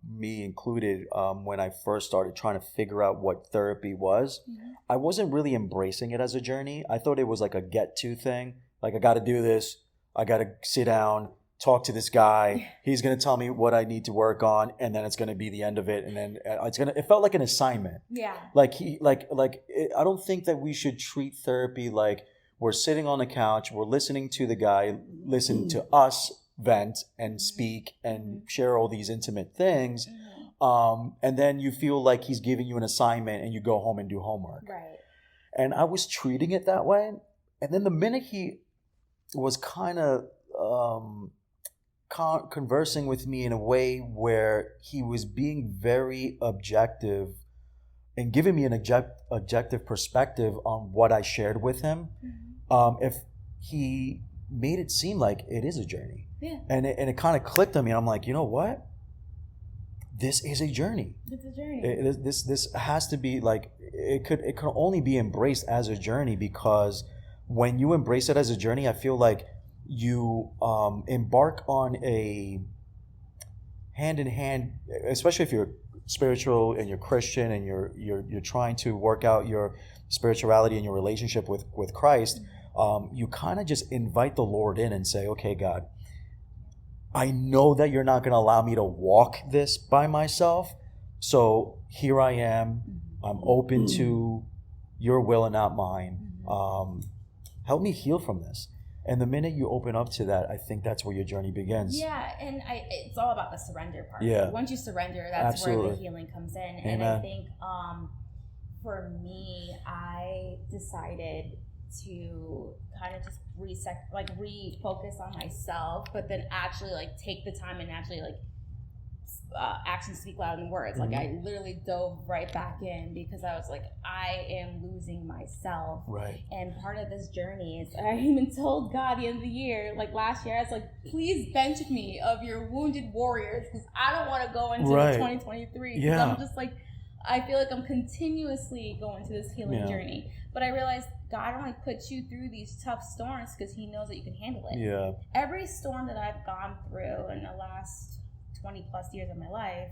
me included, when I first started trying to figure out what therapy was, I wasn't really embracing it as a journey. I thought it was like a get-to thing. Like, I got to do this. I got to sit down, talk to this guy. He's going to tell me what I need to work on, and then it's going to be the end of it. And then it felt like an assignment. Yeah. I don't think that we should treat therapy like we're sitting on the couch, we're listening to the guy, listen to us vent and speak and share all these intimate things. And then you feel like he's giving you an assignment and you go home and do homework. Right. And I was treating it that way. And then the minute he was kind of conversing with me in a way where he was being very objective and giving me an objective perspective on what I shared with him. If he made it seem like it is a journey, and it kind of clicked on me. And I'm like, you know what? This is a journey. It's a journey. This has to be like it could only be embraced as a journey, because when you embrace it as a journey, I feel like you embark on a hand in hand, especially if you're spiritual and you're Christian and you're trying to work out your spirituality and your relationship with Christ. You kind of just invite the Lord in and say, okay, God, I know that you're not going to allow me to walk this by myself. So here I am. I'm open to your will and not mine. Help me heal from this. And the minute you open up to that, I think that's where your journey begins. Yeah, and it's all about the surrender part. Yeah. Once you surrender, that's Absolutely. where the healing comes in. Amen. And I think for me, I decided to kind of just refocus on myself, but then actually like take the time and actually like actions speak louder than words. Like I literally dove right back in, because I was like, I am losing myself. Right. And part of this journey is, I even told God the end of the year, like last year, I was like, please bench me of your wounded warriors, because I don't want to go into 2023. Because I'm just like, I feel like I'm continuously going to this healing journey. But I realized God only puts you through these tough storms because he knows that you can handle it. Yeah. Every storm that I've gone through in the last 20 plus years of my life,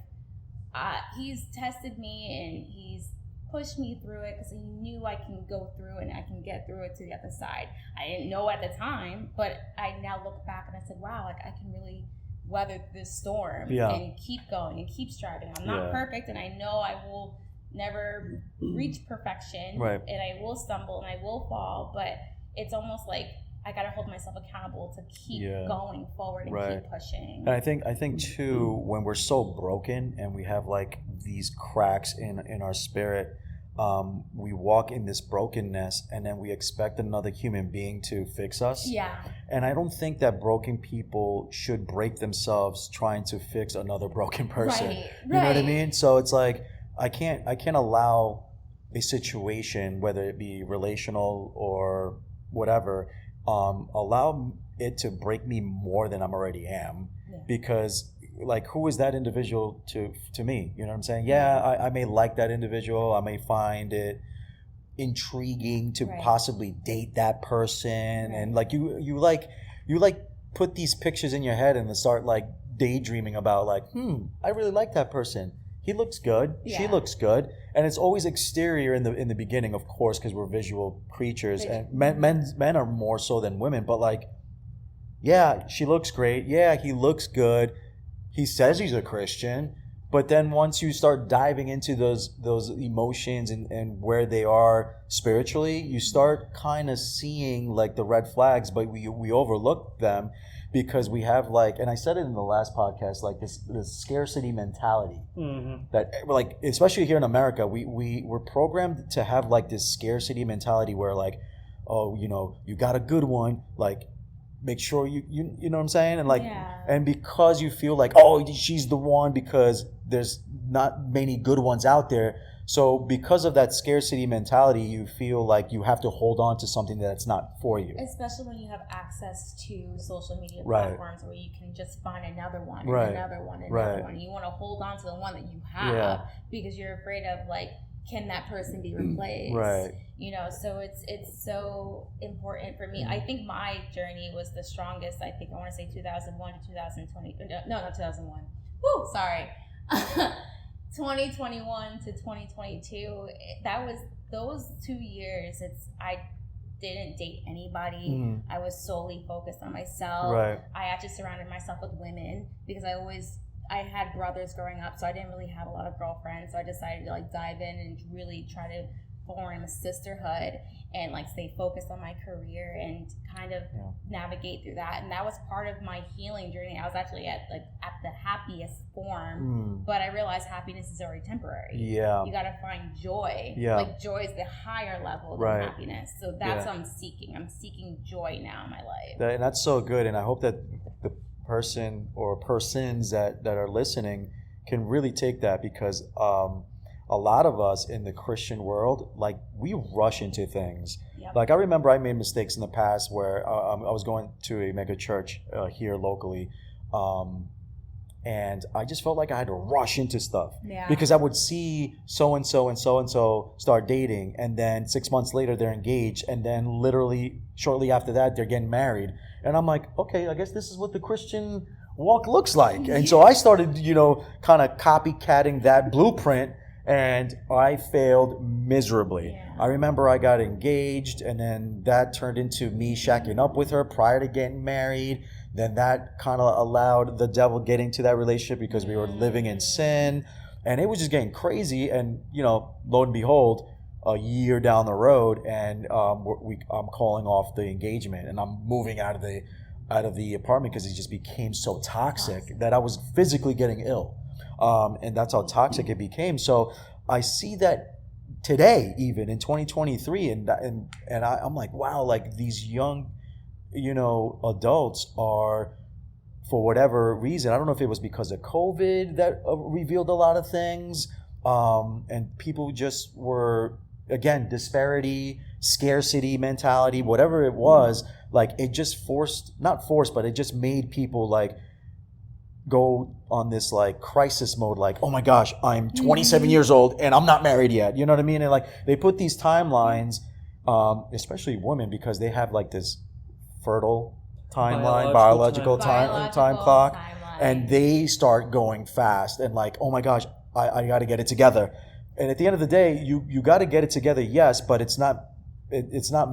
he's tested me and he's pushed me through it, because he knew I can go through and I can get through it to the other side. I didn't know at the time, but I now look back and I said, wow, like I can really weather this storm and keep going and keep striving. I'm not perfect, and I know I will never reach perfection, and I will stumble and I will fall, but it's almost like I gotta hold myself accountable to keep going forward and keep pushing. And I think too, when we're so broken and we have like these cracks in our spirit, we walk in this brokenness and then we expect another human being to fix us. Yeah. And I don't think that broken people should break themselves trying to fix another broken person. Right. You know what I mean? So it's like I can't allow a situation, whether it be relational or whatever, allow it to break me more than I'm already am, because like, who is that individual to me? You know what I'm saying? Yeah, I may like that individual. I may find it intriguing to possibly date that person, and like you put these pictures in your head and then start like daydreaming about like, I really like that person. He looks good. She looks good. And it's always exterior in the beginning, of course, because we're visual creatures, and men are more so than women. But like, yeah, she looks great. Yeah, he looks good. He says he's a Christian. But then once you start diving into those emotions and where they are spiritually, you start kind of seeing like the red flags, but we overlook them because we have like, and I said it in the last podcast, like this scarcity mentality that like, especially here in America, we're programmed to have like this scarcity mentality where like, oh, you know, you got a good one, like make sure you know what I'm saying? And like, and because you feel like, oh, she's the one because there's not many good ones out there. So because of that scarcity mentality, you feel like you have to hold on to something that's not for you. Especially when you have access to social media platforms where you can just find another one, and another one, and another one. You want to hold on to the one that you have because you're afraid of like, can that person be replaced? Right. You know, so it's so important for me. I think my journey was the strongest. I think I want to say 2001 to 2020. No, not 2001. Woo, sorry. 2021 to 2022. That was those 2 years. I didn't date anybody. I was solely focused on myself. Right. I actually surrounded myself with women because I had brothers growing up, so I didn't really have a lot of girlfriends. So I decided to like dive in and really try to form a sisterhood and like stay focused on my career and kind of navigate through that. And that was part of my healing journey. I was actually at the happiest form, but I realized happiness is already temporary. Yeah, you got to find joy. Yeah, like joy is the higher level than happiness. So that's what I'm seeking. I'm seeking joy now in my life. And that's so good. And I hope that the person or persons that are listening can really take that, because a lot of us in the Christian world, like, we rush into things. Yep. Like, I remember I made mistakes in the past where I was going to a mega church here locally, and I just felt like I had to rush into stuff because I would see so-and-so and so-and-so start dating, and then 6 months later they're engaged, and then literally shortly after that they're getting married. And I'm like, okay, I guess this is what the Christian walk looks like. And so I started, kind of copycatting that blueprint, and I failed miserably. Yeah. I remember I got engaged, and then that turned into me shacking up with her prior to getting married. Then that kind of allowed the devil get into that relationship because we were living in sin, and it was just getting crazy. And lo and behold, a year down the road, and I'm calling off the engagement, and I'm moving out of the apartment because it just became so toxic that I was physically getting ill, and that's how toxic it became. So I see that today, even in 2023, and I'm like, wow, like these young adults are, for whatever reason, I don't know if it was because of COVID that revealed a lot of things, and people just were, again, disparity, scarcity mentality, whatever it was, like it just but it just made people like go on this like crisis mode, like, oh my gosh, I'm 27 years old and I'm not married yet. You know what I mean? And like they put these timelines, especially women, because they have like this fertile timeline, biological time clock, and they start going fast and like, oh my gosh, I got to get it together. And at the end of the day, you got to get it together, yes, but it's not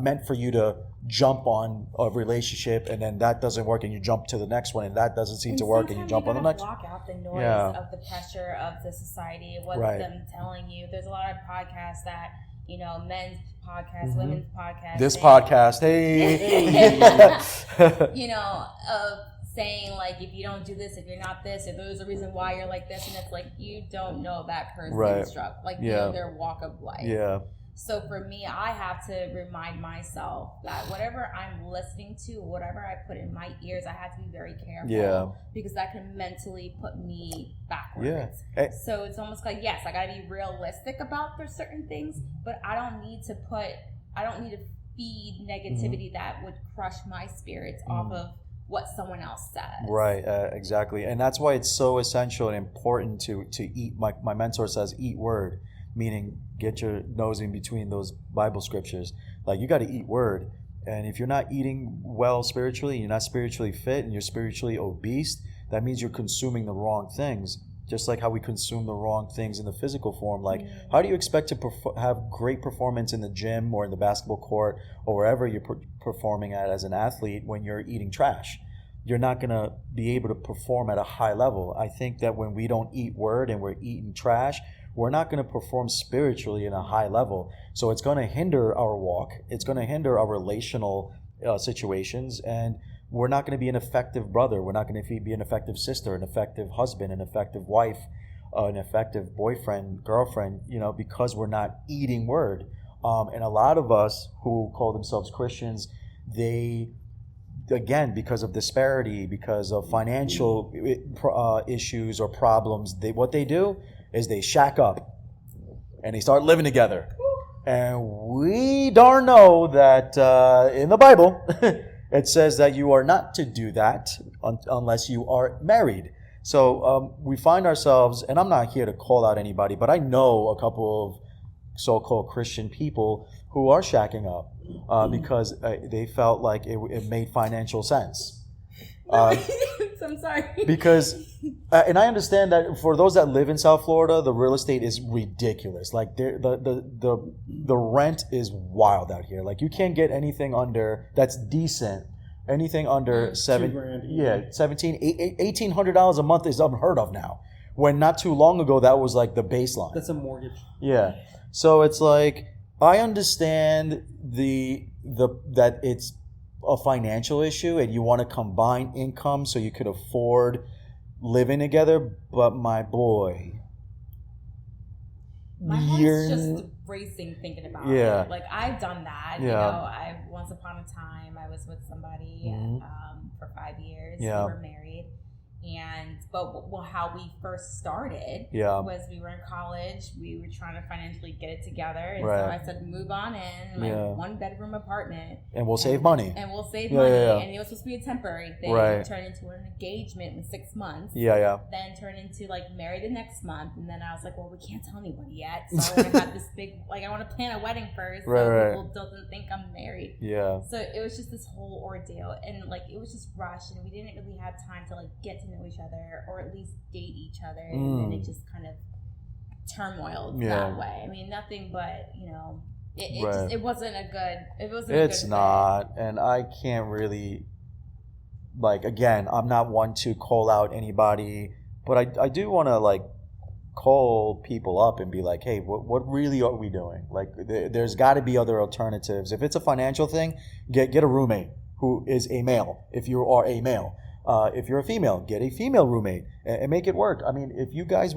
meant for you to jump on a relationship and then that doesn't work and you jump to the next one and that doesn't seem to work and you jump on the next. Block out the noise of the pressure of the society, what them telling you. There's a lot of podcasts that, men's podcasts, women's podcasts. This podcast, hey. Of saying like, if you don't do this, if you're not this, if there's a reason why you're like this, and it's like, you don't know that person's struggle, like their walk of life. Yeah. So for me, I have to remind myself that whatever I'm listening to, whatever I put in my ears, I have to be very careful because that can mentally put me backwards. Yeah. So it's almost like, yes, I gotta be realistic about there's certain things, but I don't need to feed negativity that would crush my spirits off of what someone else says. Right, exactly. And that's why it's so essential and important to eat. My mentor says, eat word, meaning get your nose in between those Bible scriptures. Like, you got to eat word. And if you're not eating well spiritually, you're not spiritually fit, and you're spiritually obese, that means you're consuming the wrong things. Just like how we consume the wrong things in the physical form. Like, how do you expect to have great performance in the gym or in the basketball court or wherever you're performing at as an athlete when you're eating trash? You're not going to be able to perform at a high level. I think that when we don't eat word and we're eating trash, we're not going to perform spiritually in a high level. So it's going to hinder our walk. It's going to hinder our relational situations, and we're not going to be an effective brother. We're not going to be an effective sister, an effective husband, an effective wife, an effective boyfriend, girlfriend, because we're not eating word. And a lot of us who call themselves Christians, they, again, because of disparity, because of financial issues or problems, what they do is they shack up and they start living together. And we darn know that in the Bible, it says that you are not to do that unless you are married. So we find ourselves, and I'm not here to call out anybody, but I know a couple of so-called Christian people who are shacking up because they felt like it made financial sense. I'm sorry. Because, and I understand that for those that live in South Florida, the real estate is ridiculous. Like the rent is wild out here. Like, you can't get anything under that's decent. Anything under $1,700 $1,800 a month is unheard of now. When not too long ago, that was like the baseline. That's a mortgage. Yeah. So it's like, I understand that it's a financial issue and you want to combine income so you could afford living together, but my boy, my head's just racing thinking about Yeah. it. Like I've done that. Yeah. You know, I once upon a time I was with somebody for 5 years. Yeah. We were married. But how we first started was we were in college. We were trying to financially get it together. And so I said, move on in my 1-bedroom apartment. And we'll save money. And we'll save money. Yeah. And it was supposed to be a temporary thing. Right. Turned into an engagement in 6 months. Yeah. Then turned into like married the next month. And then I was like, well, we can't tell anybody yet. So I had this big, like I want to plan a wedding first. So people don't think I'm married. Yeah. So it was just this whole ordeal. And like it was just rushed. And we didn't really have time to like get to know each other or at least date each other, and then it just kind of turmoiled that way. I mean, nothing but it wasn't a good. It's not, and I can't really like. Again, I'm not one to call out anybody, but I do want to like call people up and be like, hey, what really are we doing? Like, there's got to be other alternatives. If it's a financial thing, get a roommate who is a male. If you are a male. If you're a female, get a female roommate and make it work. I mean, if you guys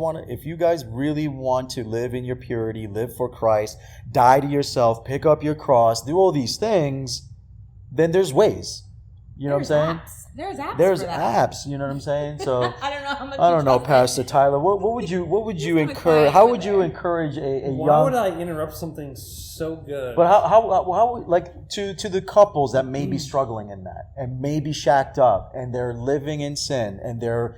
really want to live in your purity, live for Christ, die to yourself, pick up your cross, do all these things, then there's ways. You know what I'm saying? There's apps. You know what I'm saying? So I don't know how much. I don't know, Pastor Tyler. What would you encourage? How would you encourage a young? Why would I interrupt something so good? But how like to the couples that may be struggling in that and may be shacked up and they're living in sin and they're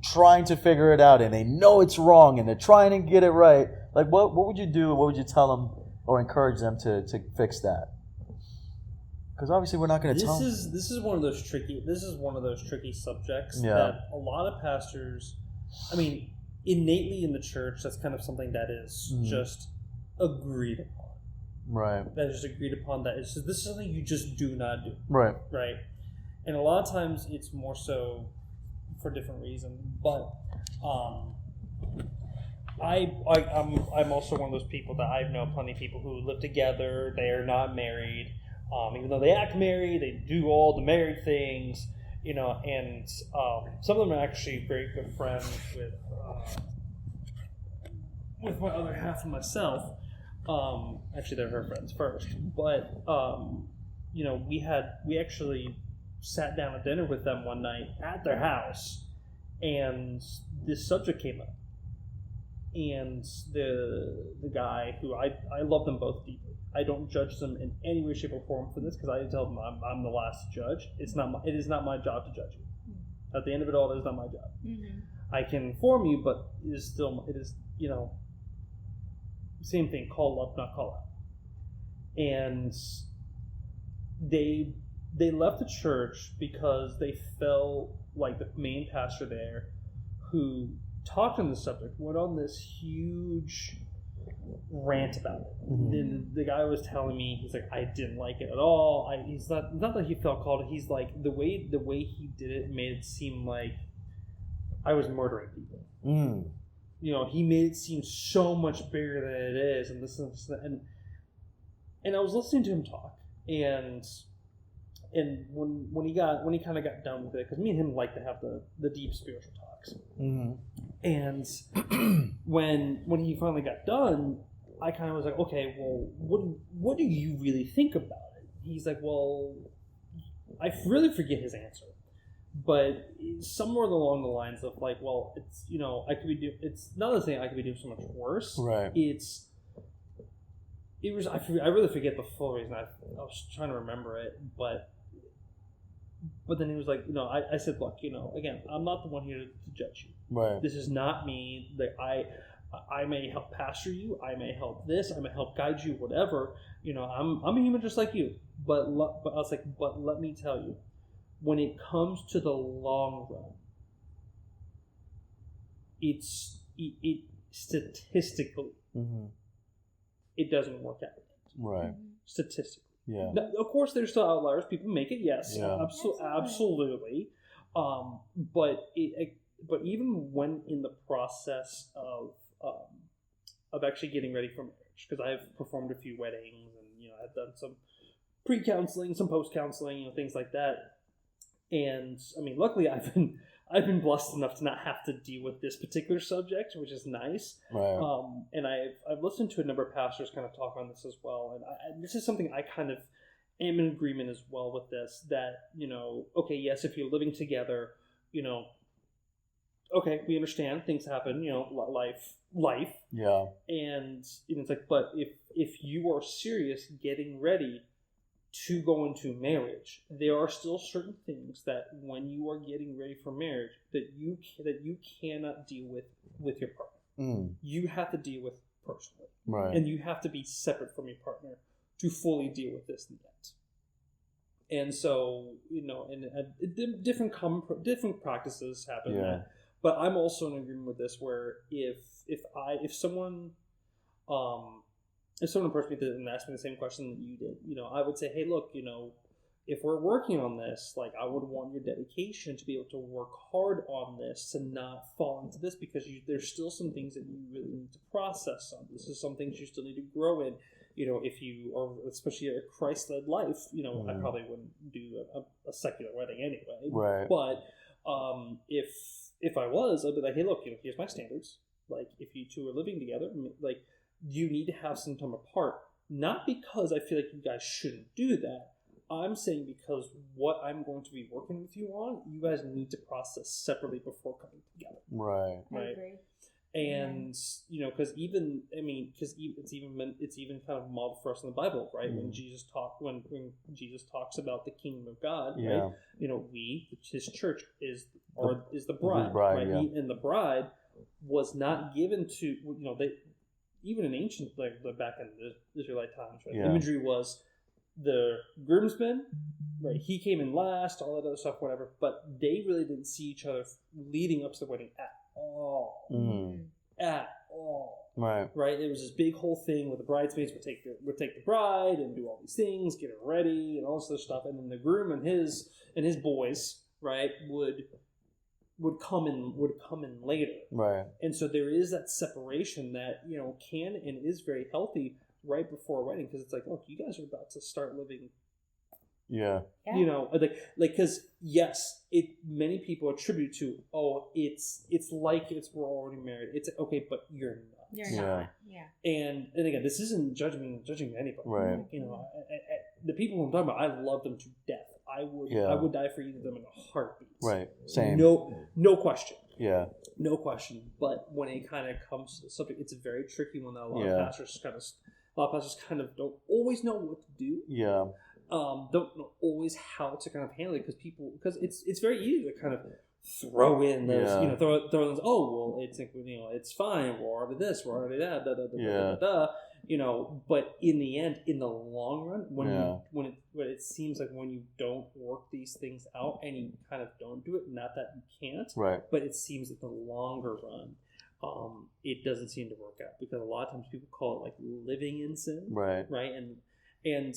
trying to figure it out and they know it's wrong and they're trying to get it right. Like what would you do? What would you tell them or encourage them to fix that? Because obviously we're not going to tell. This is one of those tricky subjects that a lot of pastors, I mean, innately in the church, that's kind of something that is just agreed upon. Right. That is agreed upon. That this is something you just do not do. Right. Right. And a lot of times it's more so for different reasons. But I'm also one of those people that I know plenty of people who live together. They are not married. Even though they act married, they do all the married things, and some of them are actually very good friends with my other half and myself. Actually, they're her friends first, but we actually sat down at dinner with them one night at their house, and this subject came up, and the guy who I love them both deeply. I don't judge them in any way, shape, or form for this because I tell them I'm the last judge. It is not my job to judge you. At the end of it all, it is not my job. Mm-hmm. I can inform you, but it is same thing. Call up, not call out. And they left the church because they felt like the main pastor there, who talked on the subject, went on this huge rant about it. Mm-hmm. Then the guy was telling me, he's like, I didn't like it at all. He's not that he felt called. He's like, the way he did it made it seem like I was murdering people. He made it seem so much bigger than it is, and this and that. And I was listening to him talk, and when he kind of got done with it, because me and him like to have the deep spiritual talks. Mm-hmm. And when he finally got done, I kind of was like, okay, well, what do you really think about it? He's like, well, I really forget his answer, but somewhere along the lines of like, well, it's it's another thing I could be doing so much worse. Right. I really forget the full reason. I was trying to remember it, but then he was like, I said, look, again, I'm not the one here to judge you. Right. This is not me. That I may help pastor you. I may help this. I may help guide you. Whatever. I'm a human just like you. But I was like, but let me tell you, when it comes to the long run, it statistically, it doesn't work out. Right. Statistically. Yeah. Now, of course, there's still outliers. People make it. Yes. Yeah. Absolutely. But even when in the process of actually getting ready for marriage, because I've performed a few weddings and I've done some pre-counseling, some post-counseling, things like that. And I mean, luckily I've been blessed enough to not have to deal with this particular subject, which is nice. Right. And I've listened to a number of pastors kind of talk on this as well, and this is something I kind of am in agreement as well with this, that, okay, yes, if you're living together, okay, we understand things happen, life. Yeah. And it's like, but if you are serious getting ready to go into marriage, there are still certain things that when you are getting ready for marriage that you cannot deal with your partner. You have to deal with personally. Right. And you have to be separate from your partner to fully deal with this in the end. And so, and different practices happen. Yeah. But I'm also in agreement with this, where if someone approached me and asked me the same question that you did, I would say, hey, look, if we're working on this, like, I would want your dedication to be able to work hard on this, to not fall into this, because there's still some things that you really need to process on. This is some things you still need to grow in. If you are, especially a Christ-led life, I probably wouldn't do a secular wedding anyway. Right. But if I was, I'd be like, hey, look, here's my standards. Like, if you two are living together, like, you need to have some time apart. Not because I feel like you guys shouldn't do that. I'm saying because what I'm going to be working with you on, you guys need to process separately before coming together. Right. I agree. And because it's even kind of modeled for us in the Bible, right? When Jesus talks about the kingdom of God, right? We, his church, is the bride, right? Yeah. And the bride was not given to they, even in ancient, like back in the Israelite times, right? Yeah. Imagery was the groomsman, right? He came in last, all that other stuff, whatever. But they really didn't see each other leading up to the wedding at all. At all. Right. Right? It was this big whole thing where the bridesmaids would take the bride and do all these things, get her ready, and all this other stuff, and then the groom and his boys, right, would come in later. Right. And so there is that separation that can and is very healthy right before a wedding, because it's like, look, you guys are about to start living. Yeah. Because yes, many people attribute to, it's like we're already married. It's okay, but you're not. You're not. Yeah. And again, this isn't judging anybody. Right. The people I'm talking about, I love them to death. I would die for either of them in a heartbeat. Right. Same. No question. Yeah. No question. But when it kind of comes to the subject, it's a very tricky one that a lot of pastors kind of don't always know what to do. Yeah. Don't know always how to kind of handle it, because it's very easy to kind of throw in those throw those, it's fine, we're already this, we're already that, but in the end, in the long run, when it seems like when you don't work these things out and you kind of don't do it, not that you can't, right, but it seems that the longer run, it doesn't seem to work out, because a lot of times people call it like living in sin, right, and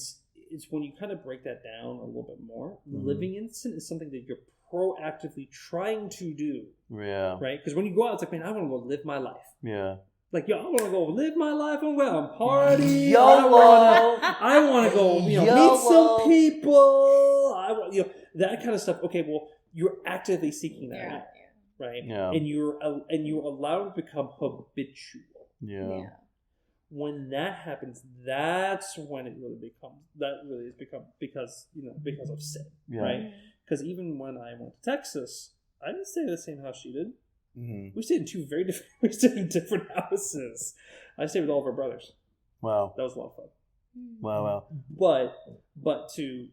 it's when you kind of break that down a little bit more, living in sin is something that you're proactively trying to do. Yeah. Right? Because when you go out, it's like, man, I want to go live my life. Yeah. Like, I want to go live my life. I want to go out and party. YOLO. I want to go, meet some people. I want, that kind of stuff. Okay, well, you're actively seeking that out, right? Yeah. And you're allowed to become habitual. Yeah. When that happens, that's when it really has become because of sin, right? Because even when I went to Texas, I didn't stay in the same house she did. Mm-hmm. We stayed in different houses. I stayed with all of our brothers. Wow, that was a lot of fun. Wow. But to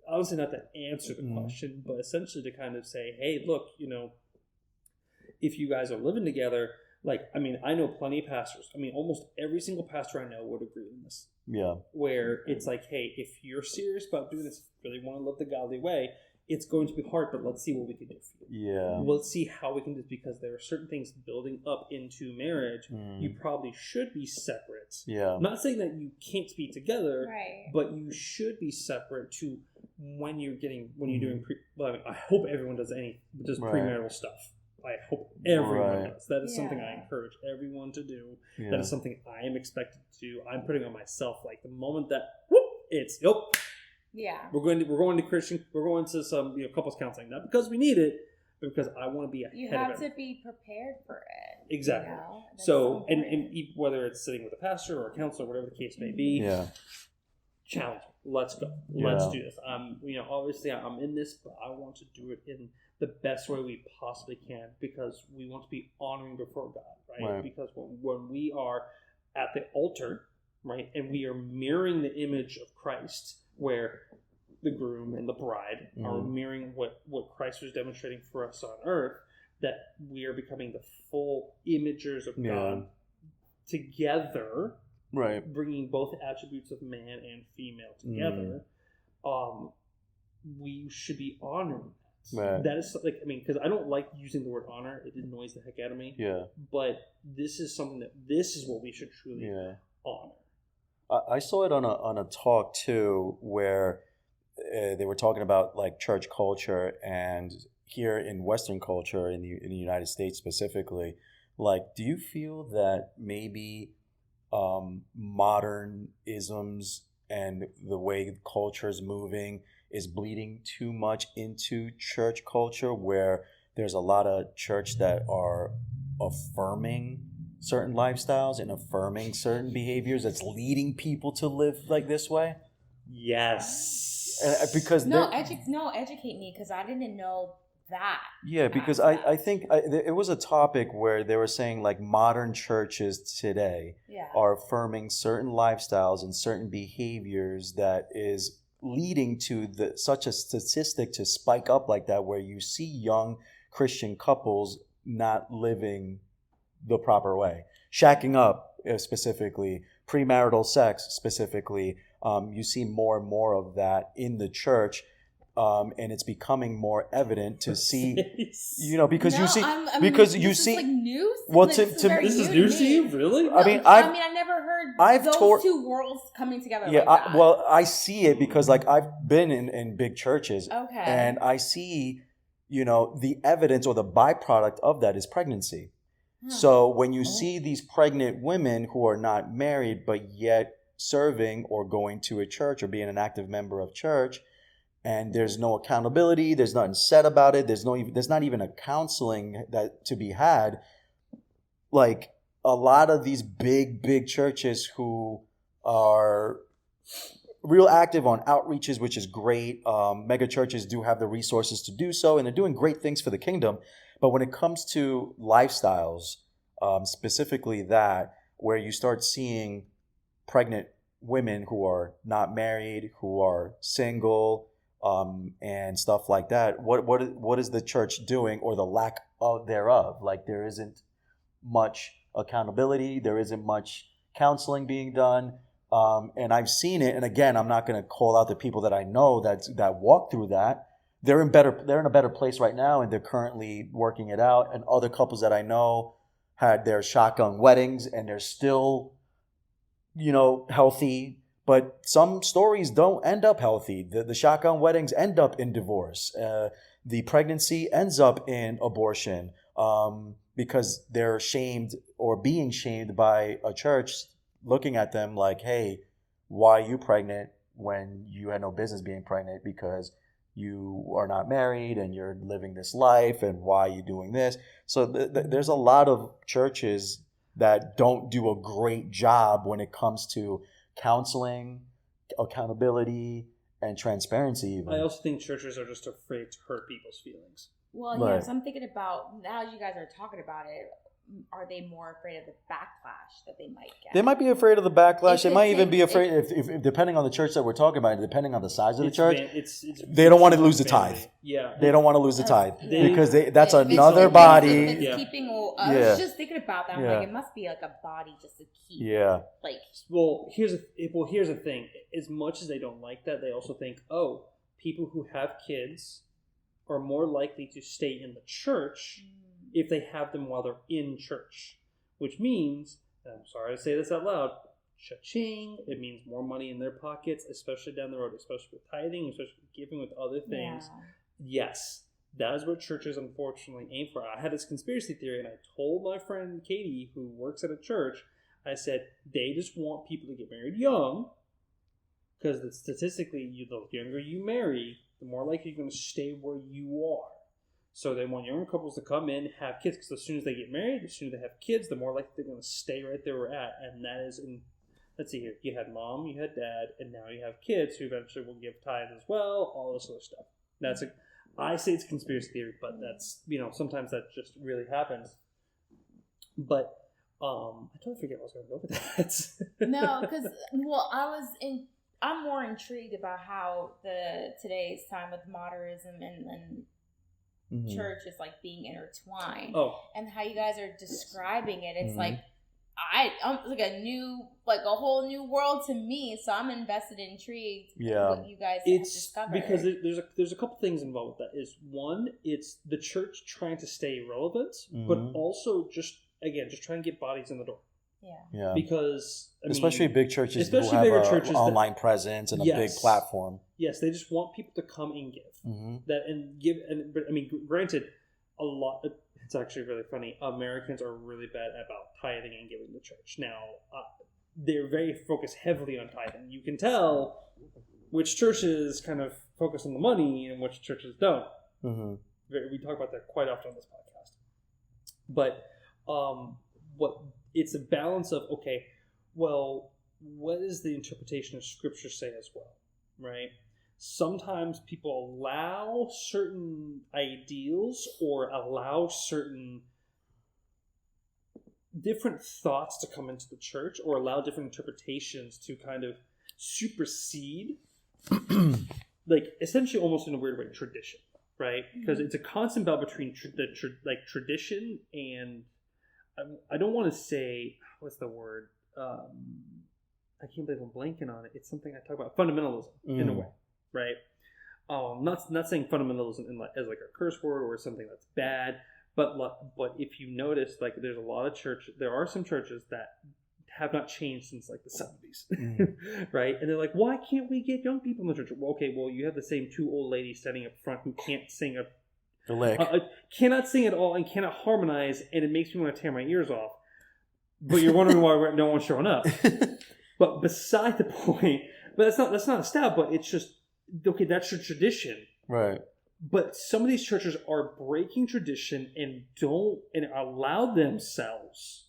obviously not to answer the question, but essentially to kind of say, hey, look, if you guys are living together. Like, I know plenty of pastors. Almost every single pastor I know would agree on this. Yeah. Where it's like, hey, if you're serious about doing this, really want to live the godly way, it's going to be hard, but let's see what we can do for you. Yeah. Let's see how we can do this, because there are certain things building up into marriage. You probably should be separate. Yeah. I'm not saying that you can't be together, right, but you should be separate to when you're doing I hope everyone does premarital stuff. I hope everyone does. That is something I encourage everyone to do. Yeah. That is something I am expected to do. I'm putting on myself, like, the moment that it's we're going to Christian, we're going to some couples counseling, not because we need it, but because I want to be ahead of it. You have to be prepared for it. Exactly. So and whether it's sitting with a pastor or a counselor, whatever the case may be, challenge. Let's go. Let's do this. Obviously I'm in this, but I want to do it in the best way we possibly can because we want to be honoring before God, right? Because when we are at the altar, right, and we are mirroring the image of Christ, where the groom and the bride are mirroring what Christ was demonstrating for us on earth, that we are becoming the full imagers of God together, right? Bringing both attributes of man and female together. We should be honoring that. Right. That is because I don't like using the word honor. It annoys the heck out of me. Yeah. But this is something this is what we should truly honor. I saw it on a talk too, where they were talking about like church culture, and here in Western culture, in the United States specifically, like, do you feel that maybe modern isms and the way culture is moving is bleeding too much into church culture, where there's a lot of church that are affirming certain lifestyles and affirming certain behaviors that's leading people to live like this way? Yes. Because educate me, because I didn't know that. Yeah, because I think it was a topic where they were saying like modern churches today are affirming certain lifestyles and certain behaviors that is leading to such a statistic to spike up like that, where you see young Christian couples not living the proper way, shacking up specifically, premarital sex specifically. You see more and more of that in the church. And it's becoming more evident to see, because you see, like news. Well, like, this is news to you, really? No, I never heard those two worlds coming together. Yeah, like that. I see it because like I've been in big churches, and I see, the evidence or the byproduct of that is pregnancy. So when you see these pregnant women who are not married but yet serving or going to a church or being an active member of church, and there's no accountability, there's nothing said about it, there's not even a counseling that to be had. Like a lot of these big churches who are real active on outreaches, which is great. Mega churches do have the resources to do so, and they're doing great things for the kingdom. But when it comes to lifestyles, specifically that, where you start seeing pregnant women who are not married, who are single, and stuff like that, what is the church doing, or the lack of thereof? Like, there isn't much accountability, there isn't much counseling being done, and I've seen it. And again, I'm not going to call out the people that I know that walk through that. They're in a better place right now, and they're currently working it out. And other couples that I know had their shotgun weddings, and they're still, healthy. But some stories don't end up healthy. The shotgun weddings end up in divorce. The pregnancy ends up in abortion, because they're shamed or being shamed by a church, looking at them like, hey, why are you pregnant when you had no business being pregnant, because you are not married and you're living this life, and why are you doing this? So there's a lot of churches that don't do a great job when it comes to counseling, accountability, and transparency even. I also think churches are just afraid to hurt people's feelings. Well, yeah, so I'm thinking about, now you guys are talking about it, are they more afraid of the backlash that they might get? They might be afraid of the backlash. They might even be afraid, if depending on the church that we're talking about, depending on the size of the church, they don't want to lose the tithe. Yeah. They don't want to lose the tithe because that's another body. I was just thinking about that. I'm like, it must be like a body just to keep. Yeah. Like. Well, here's the thing. As much as they don't like that, they also think, people who have kids are more likely to stay in the church if they have them while they're in church, which means, and I'm sorry to say this out loud, cha-ching, it means more money in their pockets, especially down the road, especially with tithing, especially with giving, with other things. Yeah. Yes, that is what churches unfortunately aim for. I had this conspiracy theory, and I told my friend Katie, who works at a church, I said, they just want people to get married young, because statistically, the younger you marry, the more likely you're going to stay where you are. So they want younger couples to come in, have kids, because as soon as they get married, as soon as they have kids, the more likely they're going to stay right there we're at. And that is in, let's see here, you had mom, you had dad, and now you have kids who eventually will give tithes as well, all this other stuff. That's I say it's conspiracy theory, but that's, sometimes that just really happens. But I totally forget what I was going to go with that. No, because, I'm more intrigued about how today's time with modernism and church is like being intertwined. And how you guys are describing it. It's like, I'm like a whole new world to me. So I'm invested and intrigued what you guys have discovered. Because there's a couple things involved with that. Is one, it's the church trying to stay relevant, but also just trying to get bodies in the door. Yeah. Because especially big churches who have an online presence and a big platform. Yes, they just want people to come and give but I mean, granted, a lot. It's actually really funny. Americans are really bad about tithing and giving to church. Now, they're very focused heavily on tithing. You can tell which churches kind of focus on the money and which churches don't. We talk about that quite often on this podcast. But it's a balance of, okay, well, what does the interpretation of Scripture say as well, right? Sometimes people allow certain ideals or allow certain different thoughts to come into the church or allow different interpretations to kind of supersede, like essentially almost in a weird way, tradition, right? Because it's a constant battle between tradition and I don't want to say, what's the word? I can't believe I'm blanking on it. It's something I talk about, fundamentalism in a way. Right, not saying fundamentalism as like a curse word or something that's bad, but if you notice, like there are some churches that have not changed since like the 70s, right? And they're like, why can't we get young people in the church? Well, okay, well you have the same two old ladies standing up front who can't sing the lick, cannot sing at all, and cannot harmonize, and it makes me want to tear my ears off. But you're wondering why no one's showing up. But beside the point, but that's not a stab, but it's just. Okay, that's your tradition. Right. But some of these churches are breaking tradition and allow themselves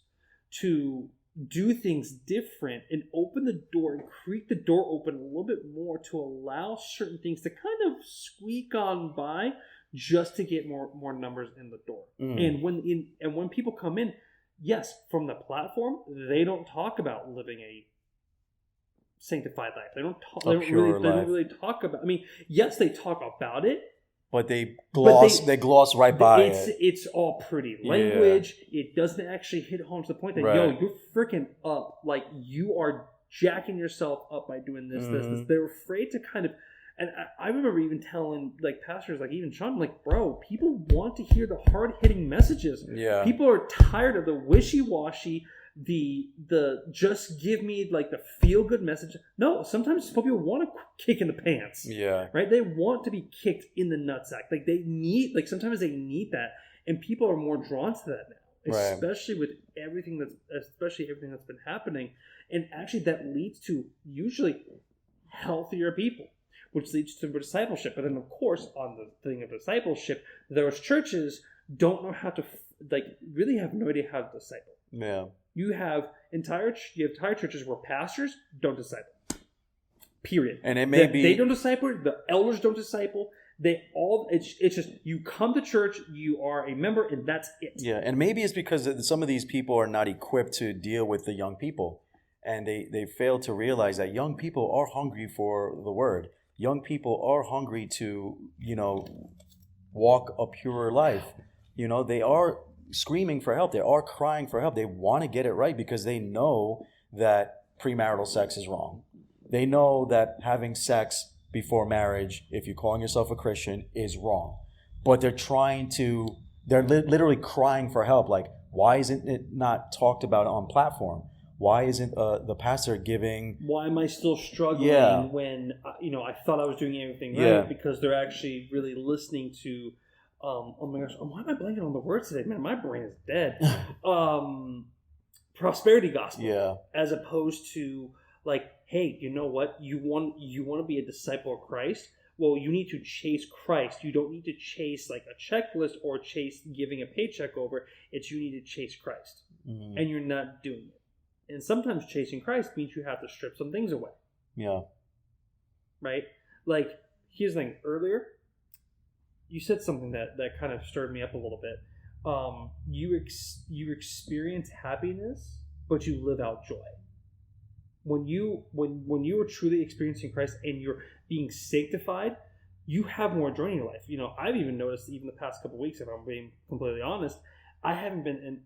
to do things different and open the door and creak the door open a little bit more to allow certain things to kind of squeak on by just to get more numbers in the door. And when people come in, yes, from the platform, they don't talk about living a sanctified life. They don't really talk about. I mean, yes, they talk about it, but they gloss right by it. It's all pretty language. Yeah. It doesn't actually hit home to the point that you're freaking up. Like you are jacking yourself up by doing this. They're afraid to kind of. And I remember even telling like pastors, like even Sean, like, bro, people want to hear the hard hitting messages. Yeah, people are tired of the wishy washy. The just give me like the feel good message. No, sometimes people want to kick in the pants. Yeah, right. They want to be kicked in the nutsack. Like they need, like sometimes they need that, and people are more drawn to that now, especially with everything that's been happening, and actually that leads to usually healthier people, which leads to discipleship. But then, of course, on the thing of discipleship, those churches don't know how to really have no idea how to disciple. Yeah. You have entire churches where pastors don't disciple. Period. And it may be they don't disciple. The elders don't disciple. It's just you come to church, you are a member, and that's it. Yeah, and maybe it's because some of these people are not equipped to deal with the young people, and they fail to realize that young people are hungry for the word. Young people are hungry to walk a purer life. They are screaming for help. They are crying for help. They want to get it right because they know that premarital sex is wrong. They know that having sex before marriage, if you're calling yourself a Christian, is wrong. But they're literally crying for help. Like, why isn't it not talked about on platform? Why isn't the pastor giving... Why am I still struggling when, I thought I was doing everything right? Yeah. Because they're actually really listening to... oh my gosh, why am I blanking on the words today? Man, my brain is dead. Prosperity gospel. Yeah. As opposed to like, hey, you know what? You want to be a disciple of Christ? well, you need to chase Christ. You don't need to chase like a checklist or chase giving a paycheck over. It's you need to chase Christ. Mm-hmm. And you're not doing it. And sometimes chasing Christ means you have to strip some things away. Yeah. Right? Like, here's the thing. Earlier, you said something that kind of stirred me up a little bit. You experience happiness, but you live out joy. When you are truly experiencing Christ and you're being sanctified, you have more joy in your life. I've even noticed, even the past couple of weeks, if I'm being completely honest, I haven't been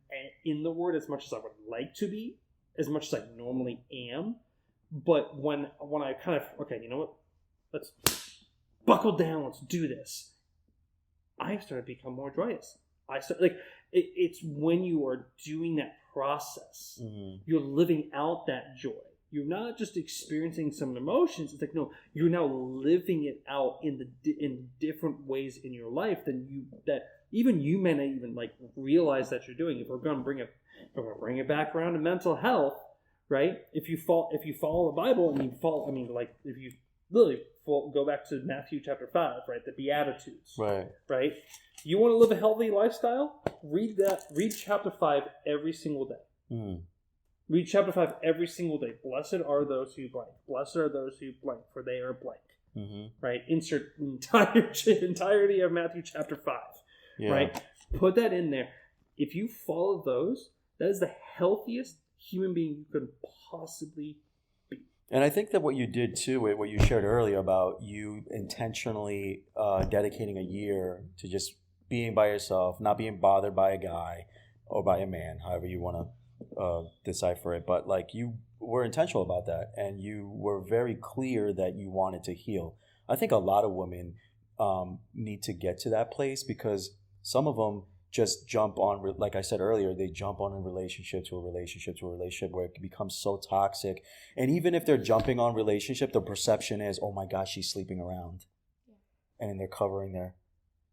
in the Word as much as I would like to be, as much as I normally am. But when I kind of, okay, you know what? Let's buckle down. Let's do this. I started to become more joyous. It's when you are doing that process, mm-hmm. you're living out that joy. You're not just experiencing some emotions. It's like, no, you're now living it out in different ways in your life that even you may not even like realize that you're doing. If we're going to bring it back around to mental health, right? If you follow the Bible and you follow, if you literally go back to Matthew chapter 5, right? The Beatitudes, right? You want to live a healthy lifestyle? Read chapter 5 every single day. Mm. Read chapter 5 every single day. Blessed are those who blank. Blessed are those who blank, for they are blank. Mm-hmm. Right? Insert entirety of Matthew chapter 5. Yeah. Right? Put that in there. If you follow those, that is the healthiest human being you could possibly be. And I think that what you did too, what you shared earlier about you intentionally dedicating a year to just being by yourself, not being bothered by a guy or by a man, however you want to decipher it, but like you were intentional about that and you were very clear that you wanted to heal. I think a lot of women need to get to that place because some of them just jump on, like I said earlier, they jump on a relationship to a relationship to a relationship where it becomes so toxic. And even if they're jumping on relationship, the perception is, oh my gosh, she's sleeping around. Yeah. And then they're covering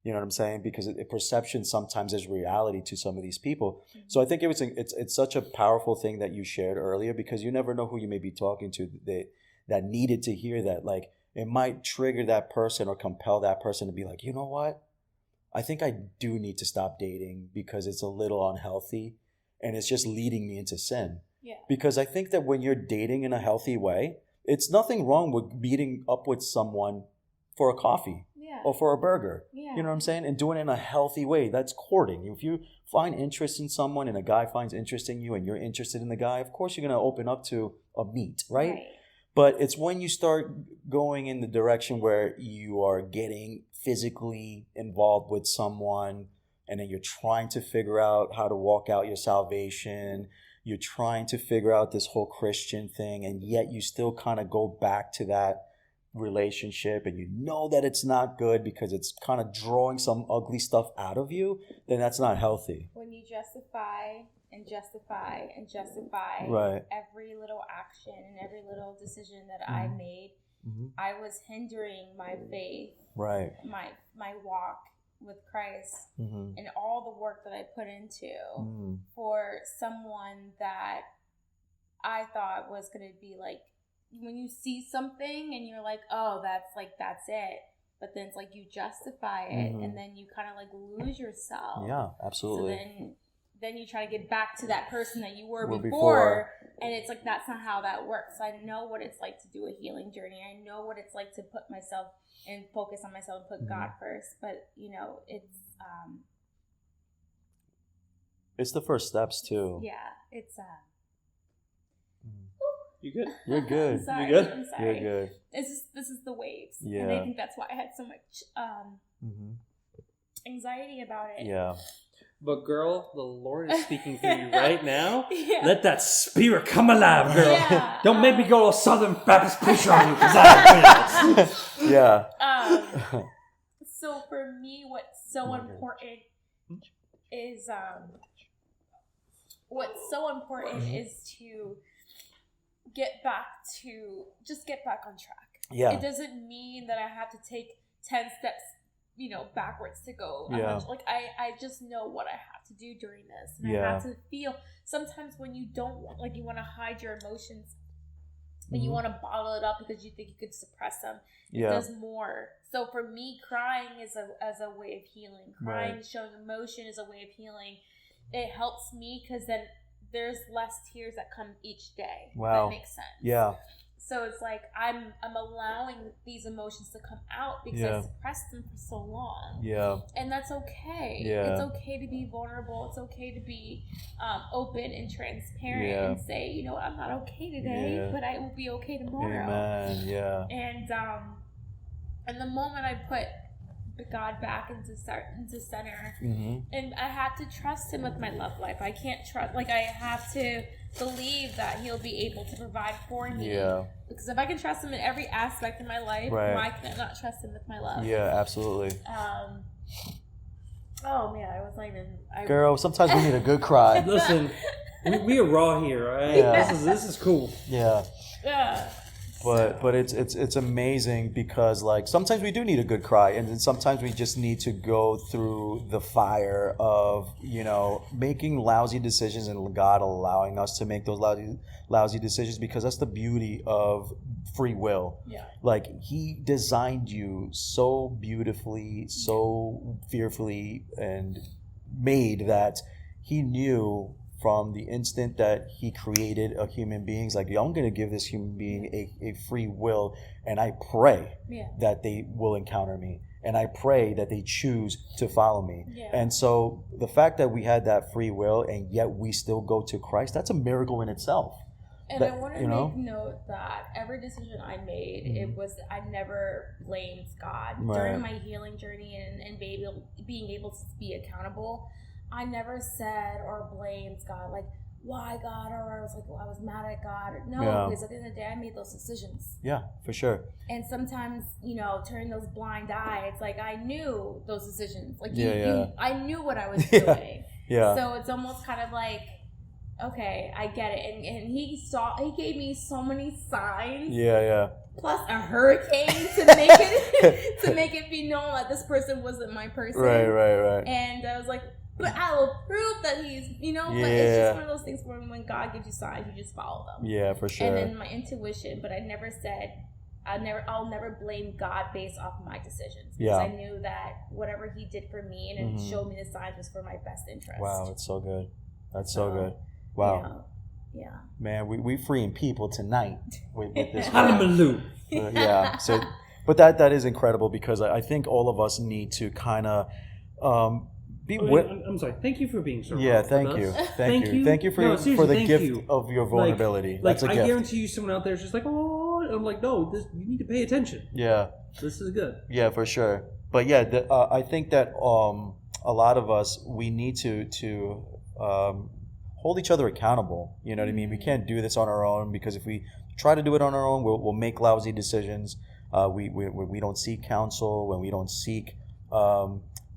you know what I'm saying? Because perception sometimes is reality to some of these people. Mm-hmm. So I think it's such a powerful thing that you shared earlier because you never know who you may be talking to that needed to hear that. Like it might trigger that person or compel that person to be like, you know what? I think I do need to stop dating because it's a little unhealthy and it's just leading me into sin. Yeah. Because I think that when you're dating in a healthy way, it's nothing wrong with meeting up with someone for a coffee. Or for a burger, you know what I'm saying? And doing it in a healthy way. That's courting. If you find interest in someone and a guy finds interest in you and you're interested in the guy, of course you're going to open up to a meet, right? But it's when you start going in the direction where you are getting physically involved with someone and then you're trying to figure out how to walk out your salvation. You're trying to figure out this whole Christian thing and yet you still kind of go back to that relationship and you know that it's not good because it's kind of drawing some ugly stuff out of you, then that's not healthy. When you justify and justify and justify every little action and every little decision that I made, I was hindering my faith, my walk with Christ, and all the work that I put into for someone that I thought was going to be like, when you see something and you're like, oh, that's it. But then it's like you justify it and then you kind of like lose yourself. Yeah, absolutely. So then you try to get back to that person that you were before. And it's like, that's not how that works. So I know what it's like to do a healing journey. I know what it's like to put myself and focus on myself and put God first. But, it's the first steps too. Yeah, it's You good? You're good. I'm sorry. You good? I'm sorry. You're good. This is the waves. Yeah. And I think that's why I had so much anxiety about it. Yeah. But girl, the Lord is speaking through you right now. Yeah. Let that spirit come alive, girl. Yeah. Don't make me go to Southern Baptist preacher on you because I don't Yeah. So for me, what's so important is to get back on track. Yeah. It doesn't mean that I have to take 10 steps, backwards to go. Like I just know what I have to do during this. And I have to feel sometimes when you don't, like you want to hide your emotions and you want to bottle it up because you think you could suppress them. It does more. So for me, crying is a way of healing. Crying, showing emotion is a way of healing. It helps me because then there's less tears that come each day. Wow. That makes sense. Yeah. So it's like I'm allowing these emotions to come out because I suppressed them for so long. Yeah. And that's okay. Yeah. It's okay to be vulnerable. It's okay to be open and transparent and say, you know, I'm not okay today, but I will be okay tomorrow. Amen. Yeah. And the moment I put God back into center, and I have to trust Him with my love life. I can't trust, like, I have to believe that He'll be able to provide for me. Yeah. Because if I can trust Him in every aspect of my life, why can I not trust Him with my love? Yeah, absolutely. Oh man, I was not even. Girl, sometimes we need a good cry. Listen, we are raw here, right? Yeah. This is cool. Yeah. Yeah. But it's amazing because, like, sometimes we do need a good cry, and then sometimes we just need to go through the fire of, you know, making lousy decisions and God allowing us to make those lousy decisions, because that's the beauty of free will. Yeah. Like, He designed you so beautifully, so fearfully and made that He knew from the instant that He created a human being, like, I'm going to give this human being a free will, and I pray that they will encounter me, and I pray that they choose to follow me. Yeah. And so the fact that we had that free will and yet we still go to Christ, that's a miracle in itself. And I want to make note that every decision I made, I never blamed God. During my healing journey and being able to be accountable, I never said or blamed God, like, why God? Or I was like, well, I was mad at God. No, because at the end of the day, I made those decisions. Yeah, for sure. And sometimes, you know, turning those blind eyes, it's like, I knew those decisions. Like, I knew what I was doing. Yeah. So it's almost kind of like, okay, I get it. And He gave me so many signs. Yeah. Plus a hurricane to make it be known that this person wasn't my person. Right. And I was like, but I will prove that He's, you know, but it's just one of those things where when God gives you signs, you just follow them. Yeah, for sure. And then my intuition, but I never said, I'll never blame God based off of my decisions. Because I knew that whatever He did for me and showed me the signs was for my best interest. Wow, that's so good. That's so good. Wow. Yeah. Man, we freeing people tonight with this. Hallelujah. Yeah. So, but that is incredible, because I think all of us need to kind of I'm sorry. Thank you for being so. Yeah, thank you. Thank you for the gift of your vulnerability. That's a gift. I guarantee you, someone out there is just like, oh, I'm like, no, you need to pay attention. Yeah, this is good. Yeah, for sure. But yeah, I think that a lot of us, we need to hold each other accountable. You know what I mean? We can't do this on our own, because if we try to do it on our own, we'll make lousy decisions. We don't seek counsel, when we don't seek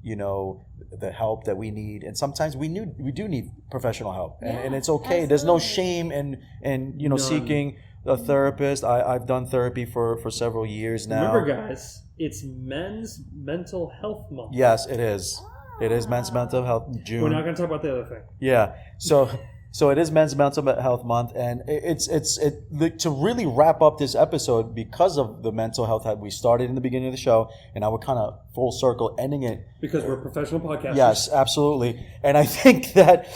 you know, the help that we need, and sometimes we do need professional help, and it's okay. Absolutely. There's no shame in you know, seeking a therapist. I've done therapy for several years now. Remember, guys, it's Men's Mental Health Month. Yes, it is. It is Men's Mental Health June. We're not going to talk about the other thing. Yeah. So it is Men's Mental Health Month, and it's to really wrap up this episode, because of the mental health that we started in the beginning of the show, and I would kind of full circle ending it, because we're professional podcasters. Yes, absolutely. And I think that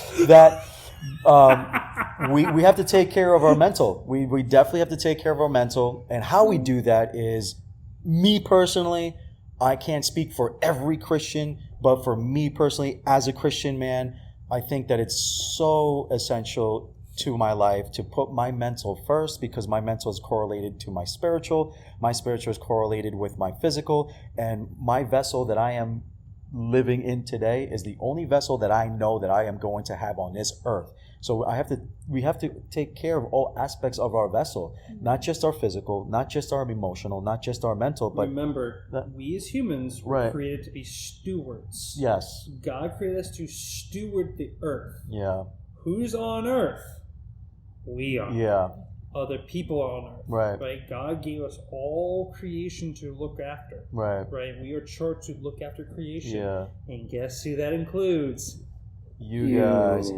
we have to take care of our mental. We definitely have to take care of our mental, and how we do that is, me personally, I can't speak for every Christian, but for me personally, as a Christian man, I think that it's so essential to my life to put my mental first, because my mental is correlated to my spiritual. My spiritual is correlated with my physical, and my vessel that I am living in today is the only vessel that I know that I am going to have on this earth. So we have to take care of all aspects of our vessel, not just our physical, not just our emotional, not just our mental. But remember, we as humans were created to be stewards. Yes. God created us to steward the earth. Yeah. Who's on earth? We are. Yeah. Other people are on earth. Right. God gave us all creation to look after. Right. We are charged to look after creation. Yeah. And guess who that includes? You guys.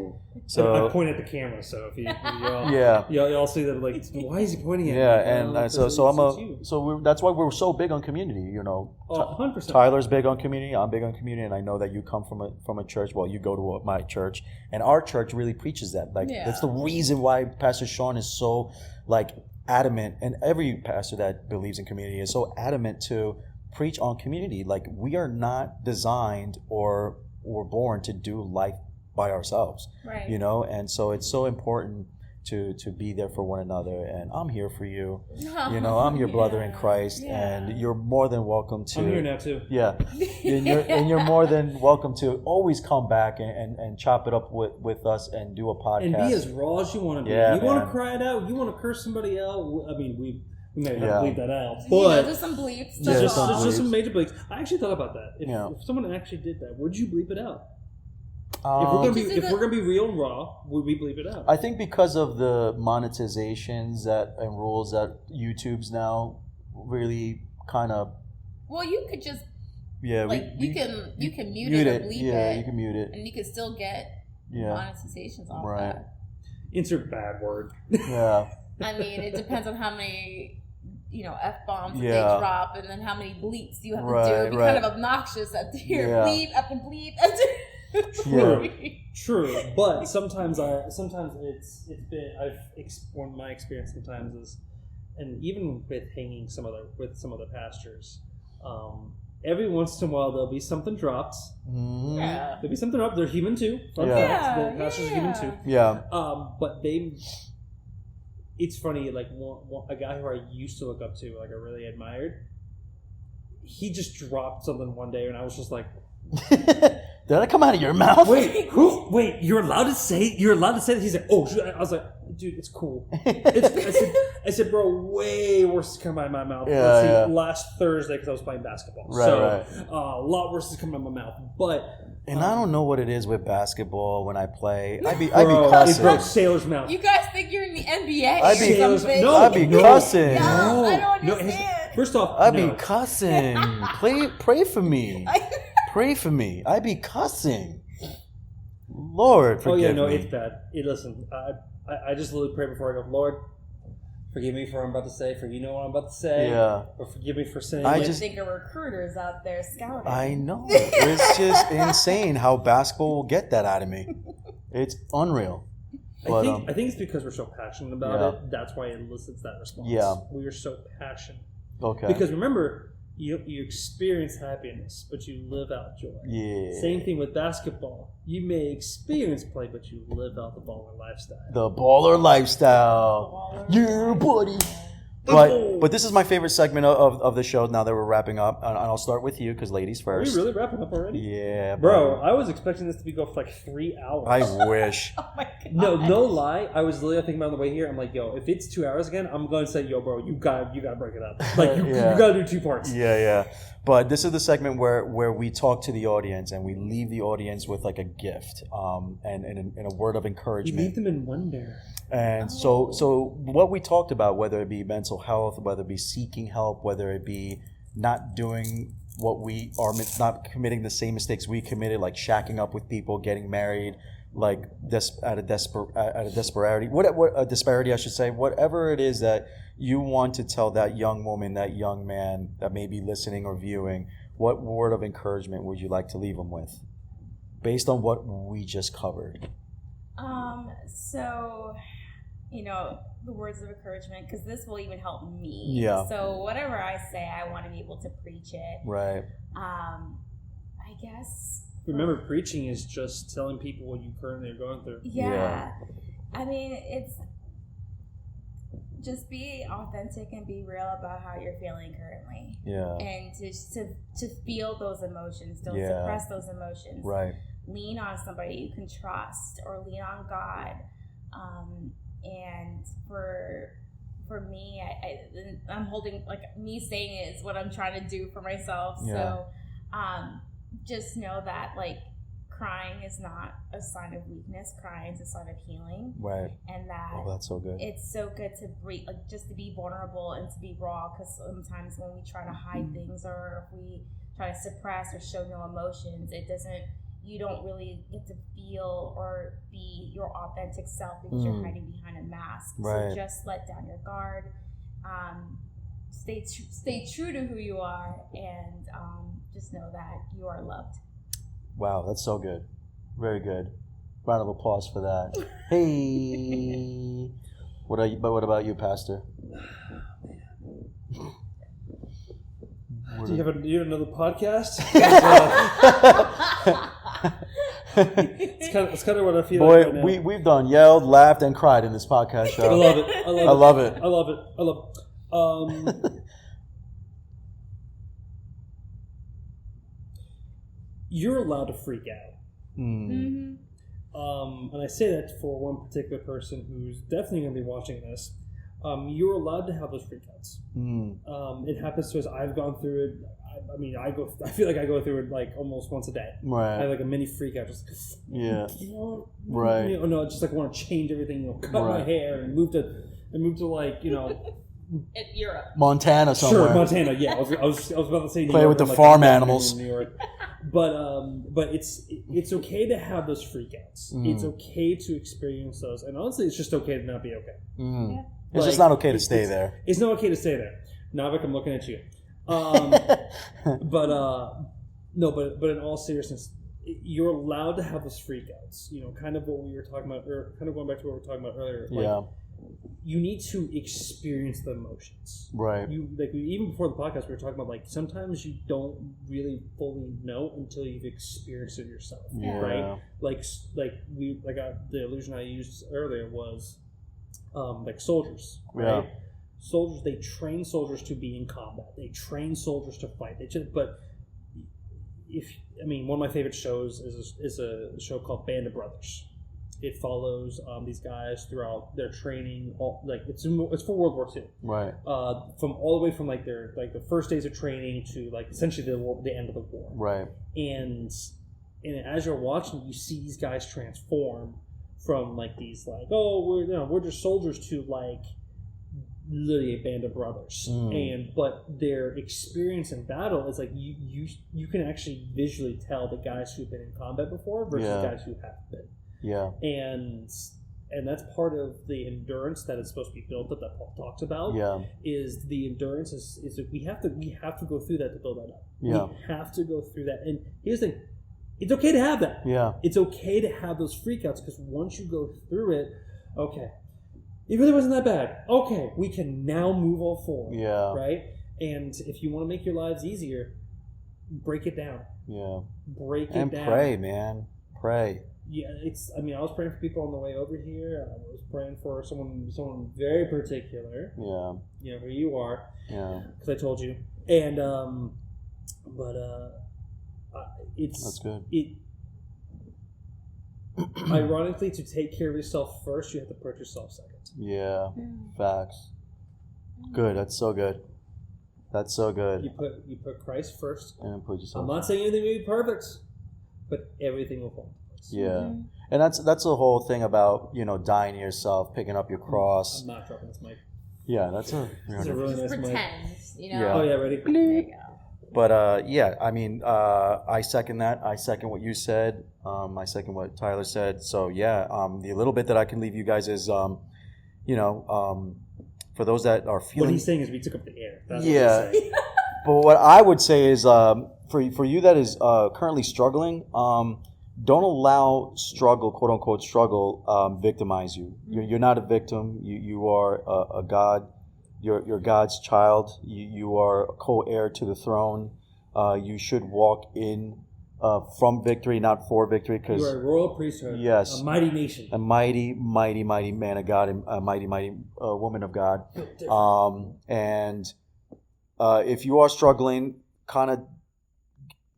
So I point at the camera, so if y'all, yeah, y'all see that, like, why is he pointing at me? And that's why we're so big on community. You know, 100%. Tyler's big on community. I'm big on community, and I know that you come from a church. Well, you go to my church, and our church really preaches that. Like that's the reason why Pastor Sean is so like adamant, and every pastor that believes in community is so adamant to preach on community. Like we are not designed or born to do life by ourselves, right? You know, and so it's so important to be there for one another. And I'm here for you. You know, I'm your brother in Christ, and you're more than welcome to. I'm here now too. Yeah, and you're more than welcome to always come back and chop it up with us and do a podcast and be as raw as you want to be. Yeah, you want to cry it out. You want to curse somebody out. I mean, we may have to bleep that out, but just some bleeps. Just some major bleeps. I actually thought about that. If someone actually did that, would you bleep it out? If we're gonna be real and raw, would we bleep it out? I think because of the monetizations and rules that YouTube's now really kind of. Well, you could just. Yeah, you can mute it or bleep it. Yeah, you can mute it, and you can still get monetizations off that. Insert bad word. Yeah. I mean, it depends on how many, F-bombs they drop, and then how many bleeps you have to do. It'd be kind of obnoxious at bleep after bleep after. True. But sometimes it's been my experience sometimes is, and even with hanging with some other pastors, every once in a while there'll be something dropped. Mm-hmm. Yeah. There'll be something dropped. They're human too. Fun fact. The pastors are human too. Yeah. But it's funny. Like a guy who I used to look up to, like I really admired, he just dropped something one day, and I was just like. Did that come out of your mouth? Wait, you're allowed to say that? He's like, oh, I was like, dude, it's cool. I said, bro, way worse is coming out of my mouth. Last Thursday because I was playing basketball. Right. A lot worse is coming out of my mouth. But and I don't know what it is with basketball when I play. I'd be cussing. Bro, sailor's mouth. You guys think you're in the NBA? I'd be cussing. No, I don't understand. First off, I'd be cussing. Pray for me. Pray for me. I be cussing. Lord, forgive me. It's bad. Listen, I just literally pray before I go, Lord, forgive me for what I'm about to say, for you know what I'm about to say. Yeah. Or forgive me for saying I just think of recruiters out there scouting. I know. It's just insane how basketball will get that out of me. It's unreal. But, I think it's because we're so passionate about it. That's why it elicits that response. Yeah. We are so passionate. Okay. Because remember, you experience happiness, but you live out joy. Yeah. Same thing with basketball. You may experience play, but you live out the baller lifestyle. The baller lifestyle. Yeah, buddy. But this is my favorite segment of the show now that we're wrapping up. And I'll start with you because ladies first. Are we really wrapping up already? Yeah. Bro, I was expecting this to go for like 3 hours. I wish. Oh my God. No lie. I was literally thinking about on the way here. I'm like, yo, if it's 2 hours again, I'm going to say, yo, bro, you gotta break it up. Like, you gotta do 2 parts. Yeah. But this is the segment where we talk to the audience and we leave the audience with like a gift and a word of encouragement. We leave them in wonder. And so what we talked about, whether it be mental health, whether it be seeking help, whether it be not doing what we are, not committing the same mistakes we committed, like shacking up with people, getting married, like at a disparity, what a disparity, I should say, whatever it is that you want to tell that young woman, that young man that may be listening or viewing, what word of encouragement would you like to leave them with, based on what we just covered? So, the words of encouragement, because this will even help me. Yeah. So whatever I say, I want to be able to preach it. Right. I guess. Remember, preaching is just telling people what you currently are going through. Yeah. I mean, it's just be authentic and be real about how you're feeling currently. Yeah. And to feel those emotions, don't suppress those emotions. Right. Lean on somebody you can trust, or lean on God. And for me, I'm holding, like, me saying it is what I'm trying to do for myself. Yeah. So just know that, like, crying is not a sign of weakness. Crying is a sign of healing. Right. And that that's so good. It's so good to breathe, like, just to be vulnerable and to be raw, because sometimes when we try to hide things, or if we try to suppress or show no emotions, you don't really get to feel or be your authentic self because you're hiding behind a mask. Right. So just let down your guard. Stay true to who you are, and just know that you are loved. Wow, that's so good. Very good. Round of applause for that. Hey. What about you, Pastor? Do you have another podcast? It's kind of what I feel Boy, like right now. we've done yelled, laughed, and cried in this podcast show. I love it. I love it. You're allowed to freak out. And I say that for one particular person who's definitely going to be watching this. You're allowed to have those freakouts. It happens to us. I've gone through it. I feel like I go through it like almost once a day. Right. I have like a mini freak out. Just right. Just like want to change everything. Cut my hair and move to like in Europe, Montana somewhere. Sure, Montana. Yeah, I was about to say New Play York, with the like farm animals. New York. But it's okay to have those freakouts. It's okay to experience those, and honestly, it's just okay to not be okay. Yeah. It's just not okay to stay there. It's not okay to stay there. Navik, I'm looking at you. But in all seriousness, you're allowed to have those freakouts. Kind of what we were talking about, or kind of going back to what we were talking about earlier. You need to experience the emotions. Right. Even before the podcast, we were talking about sometimes you don't really fully know until you've experienced it yourself. Yeah. Right. The illusion I used earlier was soldiers. Right. Yeah. Soldiers, they train soldiers to be in combat. They train soldiers to fight. One of my favorite shows is a show called Band of Brothers. It follows these guys throughout their training. It's for World War II. Right. From all the way from their the first days of training to essentially the end of the war. Right. And as you're watching, you see these guys transform from these we're just soldiers to literally a band of brothers. But their experience in battle is you can actually visually tell the guys who've been in combat before versus guys who haven't been. Yeah. And that's part of the endurance that is supposed to be built up that Paul talks about. Yeah. Is the endurance is that we have to go through that to build that up. Yeah. We have to go through that. And here's the thing. It's okay to have that. Yeah. It's okay to have those freakouts because once you go through it, okay, it really wasn't that bad. Okay, we can now move all forward. Yeah. Right? And if you want to make your lives easier, break it down. Yeah. Break it down. And pray, man. Pray. Yeah, I was praying for people on the way over here. I was praying for someone very particular. Yeah. Who you are. Yeah. Because I told you. And, that's good. Ironically, to take care of yourself first, you have to put yourself second. Yeah. Facts. Good. That's so good. That's so good. You put Christ first. And put yourself. I'm not saying anything will be perfect, but everything will fall. Yeah, and that's the whole thing about dying to yourself, picking up your cross. I'm not dropping this mic. Yeah, that's a really nice pretend, mic. Yeah. Oh yeah, ready? There you go. But I second that. I second what you said. I second what Tyler said. So yeah, the little bit that I can leave you guys is, for those that are feeling. What he's saying is we took up the air. That's yeah. What he's saying. But what I would say is, for you that is currently struggling, don't allow struggle, quote unquote struggle, victimize you. You're not a victim. You are a God. You're God's child. You are a co-heir to the throne. You should walk in from victory, not for victory. Because you are a royal priesthood. Yes, a mighty nation, a mighty, mighty, mighty man of God, and a mighty, mighty woman of God. If you are struggling, kind of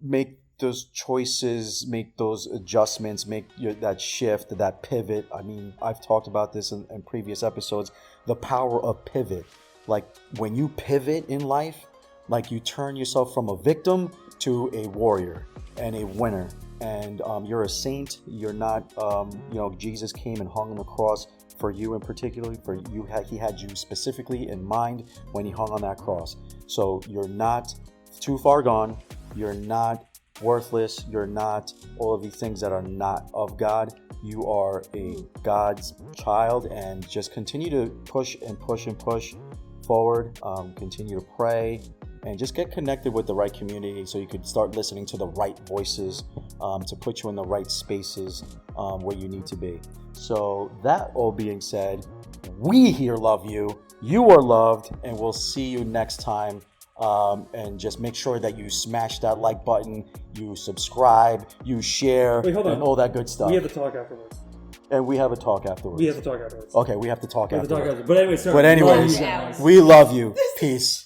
make those choices, make those adjustments, make that shift, that pivot. I've talked about this in previous episodes, the power of pivot. When you pivot in life, you turn yourself from a victim to a warrior and a winner. And you're a saint. You're not, Jesus came and hung on the cross for you in particular. For you, he had you specifically in mind when he hung on that cross. So you're not too far gone. You're not worthless. You're not all of these things that are not of God. You are a God's child, and just continue to push and push and push forward. Continue to pray and just get connected with the right community so you could start listening to the right voices to put you in the right spaces where you need to be. So that all being said, we here love you. You are loved, and we'll see you next time. And just make sure that you smash that like button, you subscribe, you share, and all that good stuff. We have a talk afterwards. And we have a talk afterwards. We have to talk afterwards. Okay, we have to talk afterwards. But anyway, sorry. But anyways, we love you. Peace.